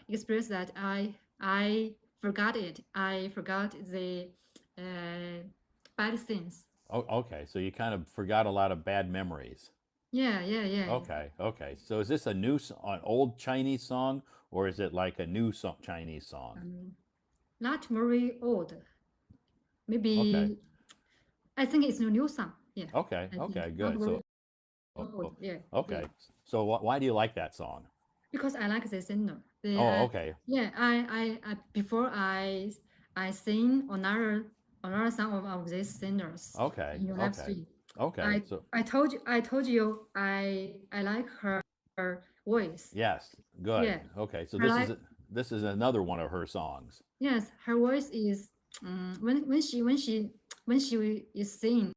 express that I forgot it. I forgot the uh, bad things. okay. So you kind of forgot a lot of bad memories. Yeah, yeah, yeah. Okay, okay. So is this an old Chinese song, or is it like a new Chinese song? Um, Not very old. Okay, Maybe I think it's a new song. Yeah, okay, I think okay. not Good. very So, old. Yeah, yeah. okay. So why do you like that song? Because I like the singer. The Oh, okay, yeah, I before I sing another song of these singers okay, in your live okay, stream. okay. So I told you I like her voice. yes, good. Yeah, Okay, so her like this is another one of her songs. yes, her voice is when she is singing,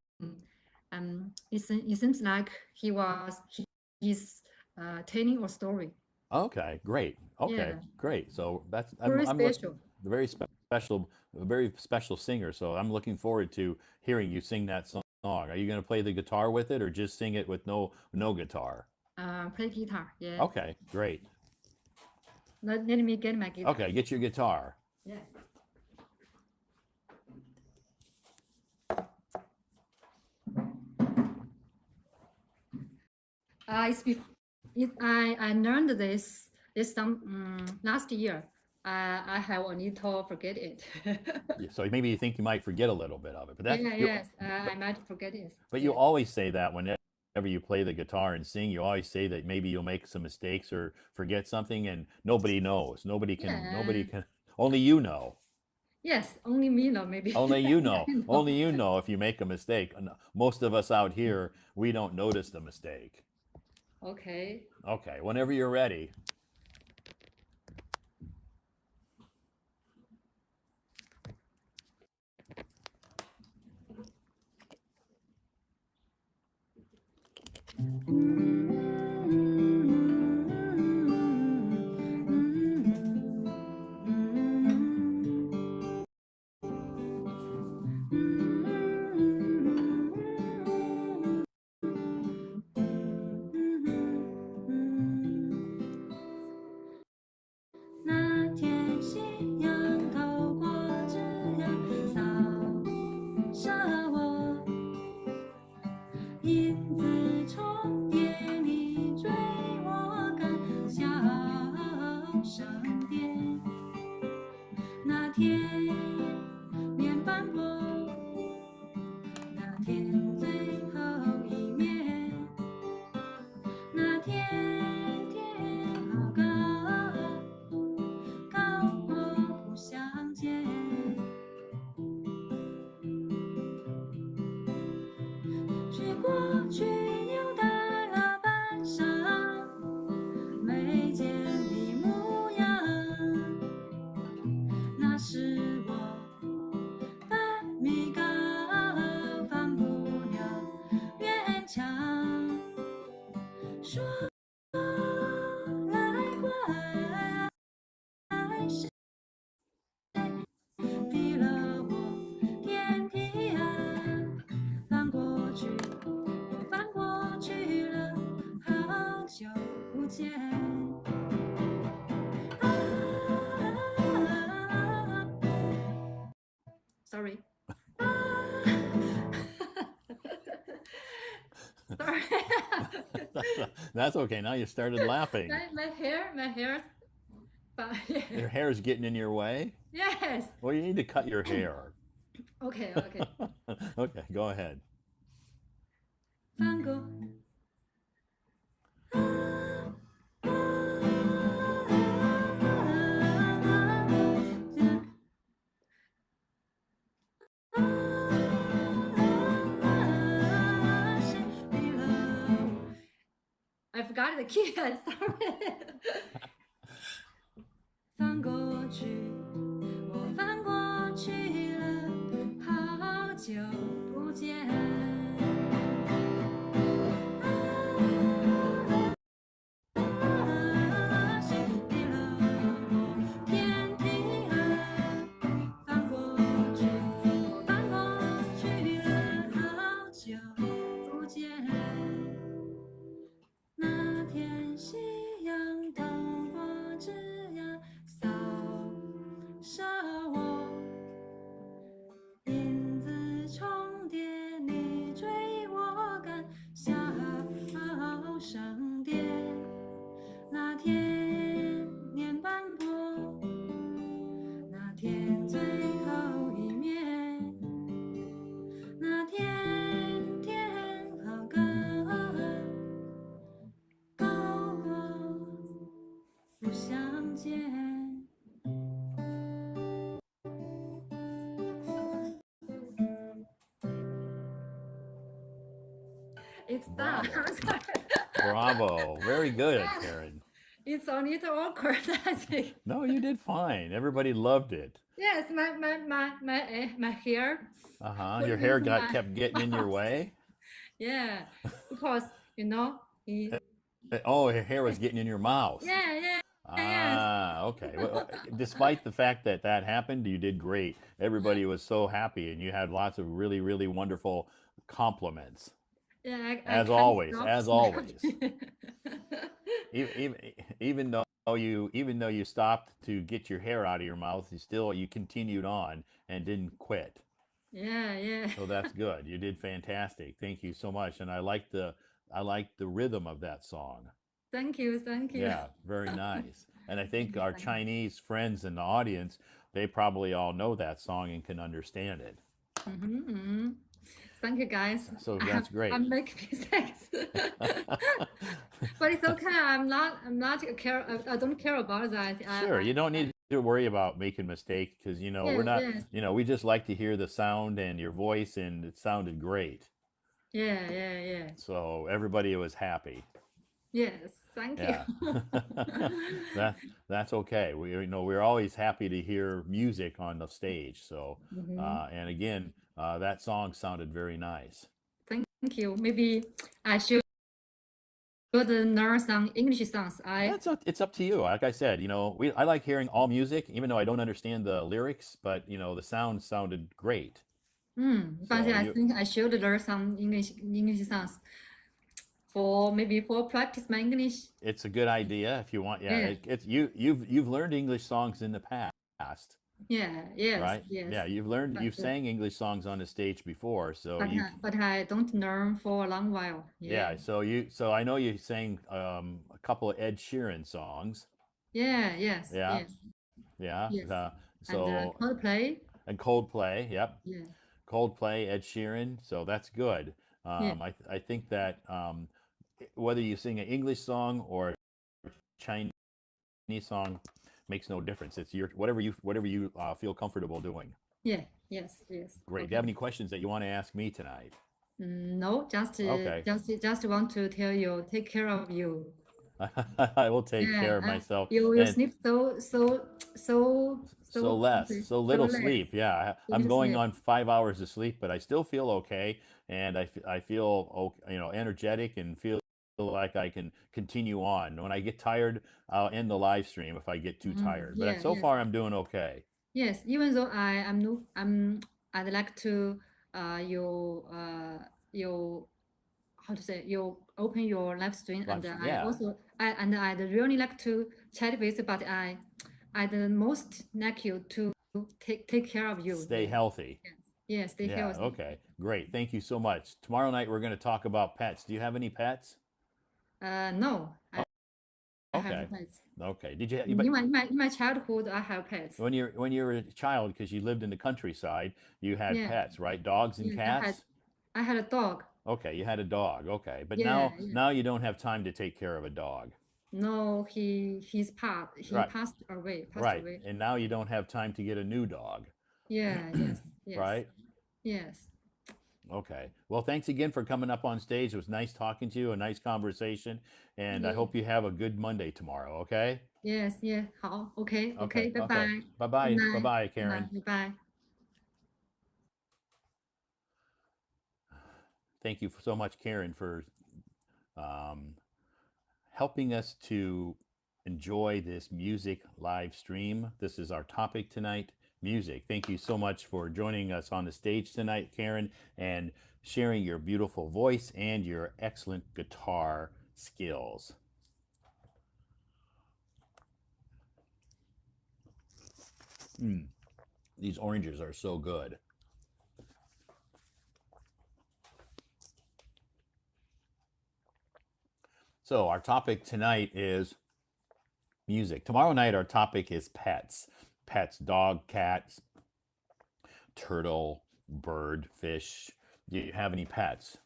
it seems like he's telling a story. Okay, great. Okay, Yeah, great. So that's very I'm look special. very special, a very special singer. So I'm looking forward to hearing you sing that song. Are you going to play the guitar with it, or just sing it with no guitar? Play guitar. Yeah, Okay, great. let me get my guitar. Okay, get your guitar. Yeah. It's I learned this song last year. I have a little forget it. Yeah, so maybe you think you might forget a little bit of it, but that's Yeah, you. yes, But I might forget it. but you Yeah, always say that whenever you play the guitar and sing, you always say that maybe you'll make some mistakes or forget something, and nobody knows. Nobody yeah, can. Only you know. yes. Only me know maybe. Only you I know. know. Only you know if you make a mistake. Most of us out here, we don't notice the mistake. Okay. Okay, whenever you're ready. 子重叠，你追我赶，小声点。那天面斑驳，那天最后一面，那天天好高，高过不相见。去过去扭打了半晌，没见你模样。那是我半米高，翻不了院墙。说来怪，是逼了我天梯啊，翻过去又翻过去了，好久不见。Sorry. Sorry. That's okay. Now you started laughing. my hair. But yeah. Your hair is getting in your way? Yes. Well, you need to cut your hair. Okay, okay. Okay, go ahead. 翻过。I forgot the key. Sorry. 翻过去，我翻过去了，好久不见。谁给了我天梯啊？翻过去，我翻过去了，好久不见。那天夕阳透过枝桠，扫射我，影子重叠，你追我赶，小声点。那天面斑驳，那天最后一面，那天天好高，高过不相见。It's done. Bravo. I'm sorry. Bravo. Very good, Karen. It's a little awkward, I think. No, you did fine. Everybody loved it. Yes, my hair. Uh-huh. Put Your hair into my kept getting in your mouth. way? Yeah, because you know, Oh, your hair was getting in your mouth. yeah, yes, Ah, okay. Well, despite the fact that that happened, you did great. Everybody was so happy, and you had lots of really, really wonderful compliments. yeah. I As can't always, stop as smiling. always. Even though you stopped to get your hair out of your mouth, you continued on and didn't quit. Yeah. So that's good. You did fantastic. Thank you so much. And I like the rhythm of that song. Thank you. Yeah, very nice. And I think Thank our you. Chinese friends in the audience, they probably all know that song and can understand it. Thank you, guys. So that's I great. make mistakes, but it's okay. I'm not care. I don't care about that. Sure, you don't need to worry about making mistakes because we're not, Yes. we just like to hear the sound and your voice, and it sounded great. Yeah. So everybody was happy. Yes. Thank you. Yeah. that that's okay. We're always happy to hear music on the stage. So and again, that song sounded very nice. Thank you. Maybe I should learn some English songs. It's up to you. Like I said, I like hearing all music, even though I don't understand the lyrics, but the sound sounded great. But I think I should learn some English songs for practice my English. It's a good idea if you want. Yeah, Yeah. you've learned English songs in the past. Yeah, yes, right? yes. Yeah, But you've sang English songs on the stage before, so but I don't learn for a long while. Yeah, yeah, so I know you sang a couple of Ed Sheeran songs. yeah, yes, Yeah, yes, yeah. yes. And So Coldplay. and Coldplay, yep, Yeah, Coldplay, Ed Sheeran. So that's good. yeah, I think that whether you sing an English song or a Chinese song makes no difference. It's your whatever you feel comfortable doing. yeah, yes, yes. Great. Do you Okay. have any questions that you want to ask me tonight? No, just Okay. just want to tell you, take care of you. I will take Yeah, care of myself. you And sleep how to say so so little less, sleep. Yeah, so I'm little going sleep. on 5 hours of sleep, but I still feel okay, and I feel energetic and feel like I can continue on. When I get tired, I'll end the live stream if I get too tired. But Yeah, so yes, far, I'm doing okay. yes. Even though I'm no I'd like to you how to say you open your live stream and Yeah, I'd really like to chat with, but I'd most like you to take care of you. stay Yeah, healthy. yes, yes. Stay Yeah, healthy. okay, great. Thank you so much. Tomorrow night we're going to talk about pets. Do you have any pets? No, I have Okay, pets. okay. Did you? In But my childhood, I have pets. when you were a child, because you lived in the countryside, you had Yeah, pets, right? Dogs and yes. cats. I had a dog. Okay, you had a dog. Okay, but Yeah, yeah. now you don't have time to take care of a dog. No, he Right, passed away. Passed right. away. And now you don't have time to get a new dog, Yeah, yes, yes, right? yes. Okay. Well, thanks again for coming up on stage. It was nice talking to you, a nice conversation, and I Yeah, hope you have a good Monday tomorrow. Okay. yes, yeah. 好，OK OK，拜 Okay. 拜 Bye ，Good bye. Bye night，bye, 拜拜 Karen. 拜拜。Thank you so much, Karen, for um, helping us to enjoy this music live stream. This is our topic tonight, music. Thank you so much for joining us on the stage tonight, Karen, and sharing your beautiful voice and your excellent guitar skills. These oranges are so good. So, our topic tonight is music. Tomorrow night, our topic is pets. Pets, dog, cats, turtle, bird, fish. Do you have any pets?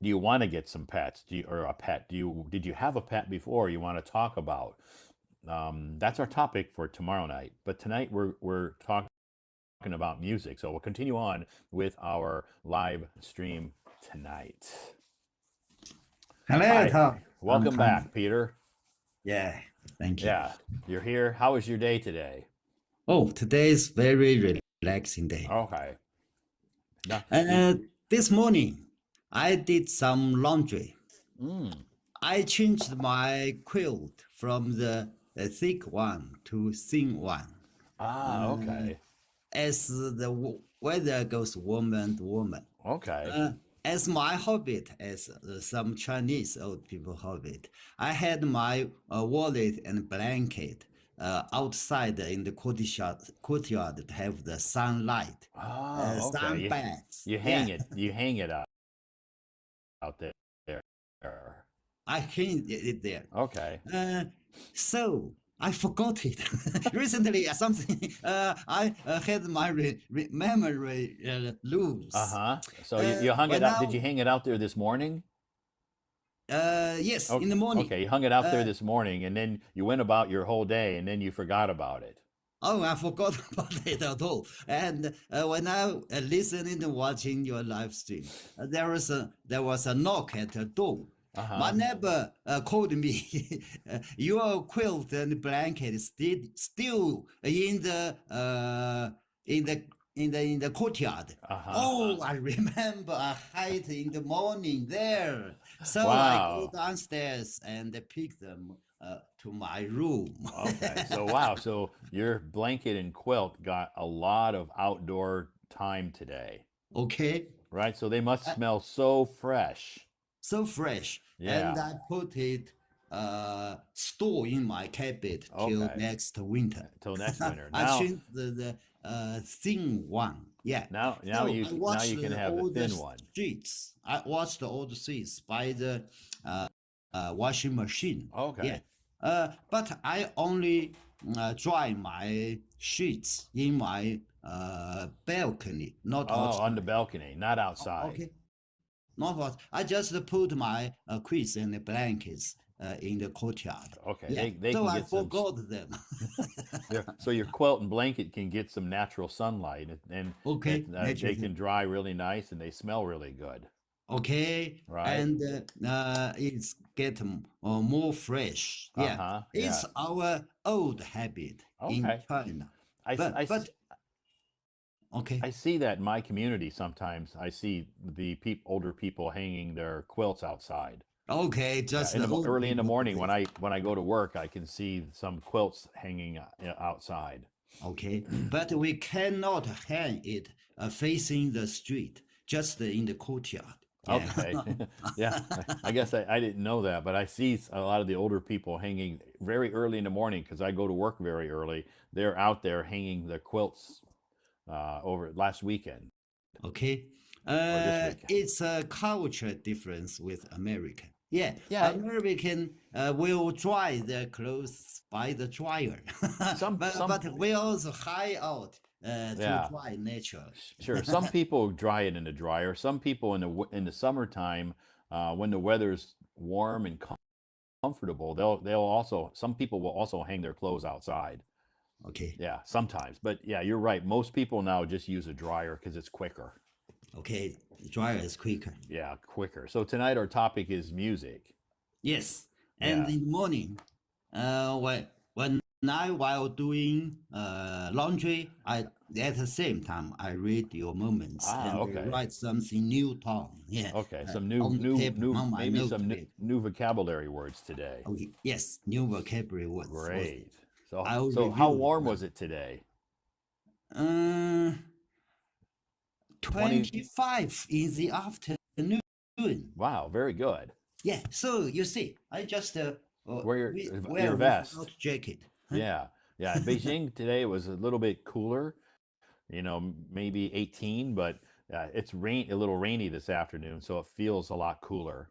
Do you want to get some pets? Or a pet? Did you have a pet before you want to talk about? That's our topic for tomorrow night. But tonight we're talking about music. So we'll continue on with our live stream tonight. Hello, Hi, Todd. Long welcome time. back, Peter. Yeah, thank you. Yeah, you're here. How was your day today? Oh, today is very relaxing day. Okay. Now, Uh, this morning, I did some laundry. mm, I changed my quilt from the thick one to thin one. okay. As the weather goes warmer and warmer. Okay. As my habit, as some Chinese old people habit, I had my wallet and blanket outside in the courtyard to have the sunlight, Okay. sun baths. You Yeah, hang it. You hang it out there. I hid it there. Okay. So I forgot it recently. Something I had my memory lose. Uh-huh. So you hung it When out. I Did you hang it out there this morning? yes, in Okay. the morning. Okay. You hung it out there Uh, this morning, and then you went about your whole day, and then you forgot about it. Oh, I forgot about it at all. And when I listening and watching your live stream, there was a knock at the door. My Uh-huh. neighbor called me. Your quilt and blanket is still in the in the courtyard. Uh-huh. Oh, I remember I hid in the morning there. So I go Wow. downstairs and pick them to my room. Okay. So wow. So your blanket and quilt got a lot of outdoor time today, Okay. right? So they must Uh, smell so fresh. so fresh. And Yeah. I put it store in my cabinet till Okay. next winter. Till next winter. I Now, changed the thin one. Yeah. now So you I watched can have the all the thin one. sheets. I watched all the sheets by the washing machine. Okay. Yeah. But I only dry my sheets in my balcony, not Oh, outside. on the balcony, not outside. Okay. Not what I just put my quilts and the blankets in the courtyard. Okay, Yeah. they So can I get some. forgot them. So your quilt and blanket can get some natural sunlight, and Okay, they naturally. can dry really nice, and they smell really good. Okay, Right. and it's get more fresh. Yeah, Uh-huh. it's Yeah. our old habit in Okay. China. I, s- I, But s- okay, I see that in my community sometimes. I see the older people hanging their quilts outside. okay, Yeah, just the old early in the people morning do when I go to work, I can see some quilts hanging outside. Okay, but we cannot hang it facing the street, just in the courtyard. Yeah. Okay. Yeah. I guess I didn't know that, but I see a lot of the older people hanging very early in the morning because I go to work very early. They're out there hanging their quilts over last weekend Okay. or this weekend. It's a culture difference with American. Yeah, Yeah. American will dry their clothes by the dryer, but we also hide out to Yeah. dry naturally. Sure. Some people dry it in the dryer. Some people in the summertime, when the weather's warm and comfortable, they'll also some people will also hang their clothes outside. Okay, Yeah, sometimes. But yeah, you're right. Most people now just use a dryer because it's quicker. okay, dryer is quicker. Yeah, quicker. So tonight our topic is music. Yes, and Yeah. in the morning, when I while doing laundry, I at the same time I read your moments and Okay. write something new, Tom. Yeah. Okay. Some on the paper, on my maybe some notepad. new vocabulary words today. Okay. Yes, new vocabulary words. Great. So I'll how review warm now. was it today? 25 in the afternoon. Wow, very good. Yeah. So you see, I just Wear wear your vest. without jacket. Huh? Yeah. Yeah. In Beijing today was a little bit cooler, maybe 18, but it's a little rainy this afternoon, so it feels a lot cooler.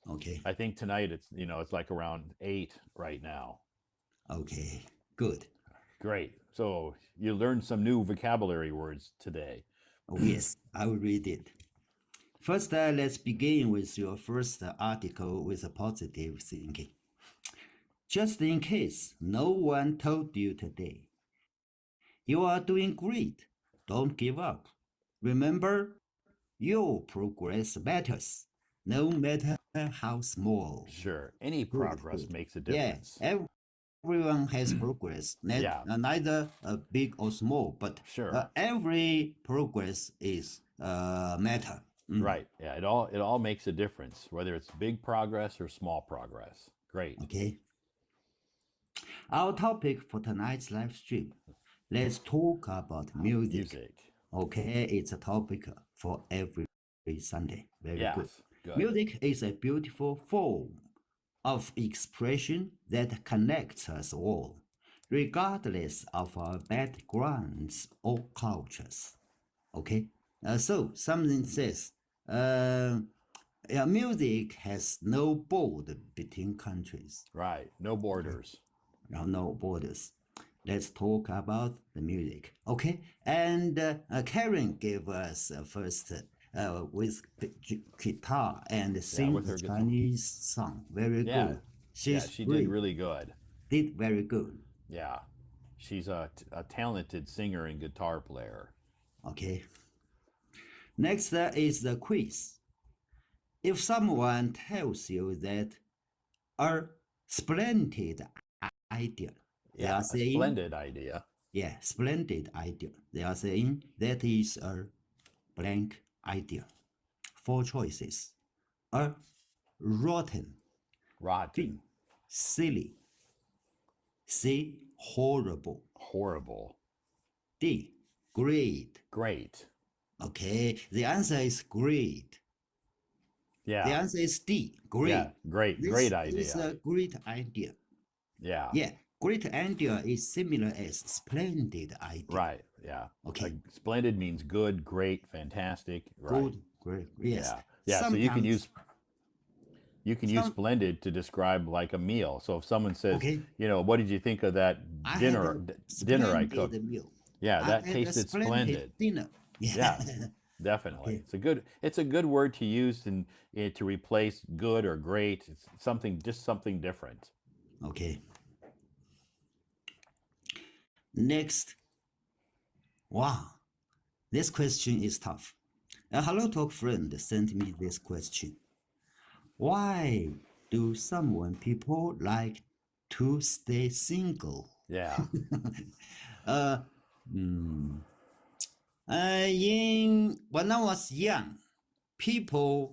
Okay. I think tonight it's like around 8 right now. Okay. Good. Great. So you learned some new vocabulary words today. Oh, yes, I will read it. First, let's begin with your first article with a positive thinking. Just in case no one told you today, you are doing great. Don't give up. Remember, your progress matters, no matter how small. Sure. Any progress makes a Yeah, difference. everyone has progress, Yeah. neither big or small, but Sure. every progress is matter. Right. Yeah. It all makes a difference, whether it's big progress or small progress. Great. Okay. Our topic for tonight's live stream. Let's talk about music. Music. Okay, it's a topic for every Sunday. Very Yes. good. Good. Music is a beautiful form of expression that connects us all, regardless of our backgrounds or cultures. Okay, so something says, music has no border between countries. Right. No borders. No borders. Let's talk about the music. Okay, and Karen gave us first with guitar and sing with the her guitar. Chinese song. Very Yeah. good. She did really good. Did very good. Yeah. She's a talented singer and guitar player. Okay. Next is the quiz. If someone tells you that a splendid idea, they Yeah, are a saying, splendid idea. yeah, splendid idea. They are saying that is a blank idea. 4 choices. A rotten. Rotten. B, silly. C, horrible. Horrible. D, great. Great. Okay, the answer is great. Yeah. The answer is D. Great. Yeah. Great. This Great is idea. a great idea. Yeah. Yeah, great idea is similar as splendid idea. Right. Yeah. Okay. Splendid means good, great, fantastic. Right. Good, great. Yes. Yeah. Yeah. So Sometimes, you can use splendid to describe like a meal. So if someone says, okay, what did you think of that I had dinner a dinner I splendid cooked? meal. Yeah, I that had a tasted splendid. dinner. Yeah, definitely. Okay. It's a good word to use to replace good or great. It's just something different. Okay. Next. Wow. This question is tough. A Hello Talk friend sent me this question. Why do some people like to stay single? Yeah. When I was young, people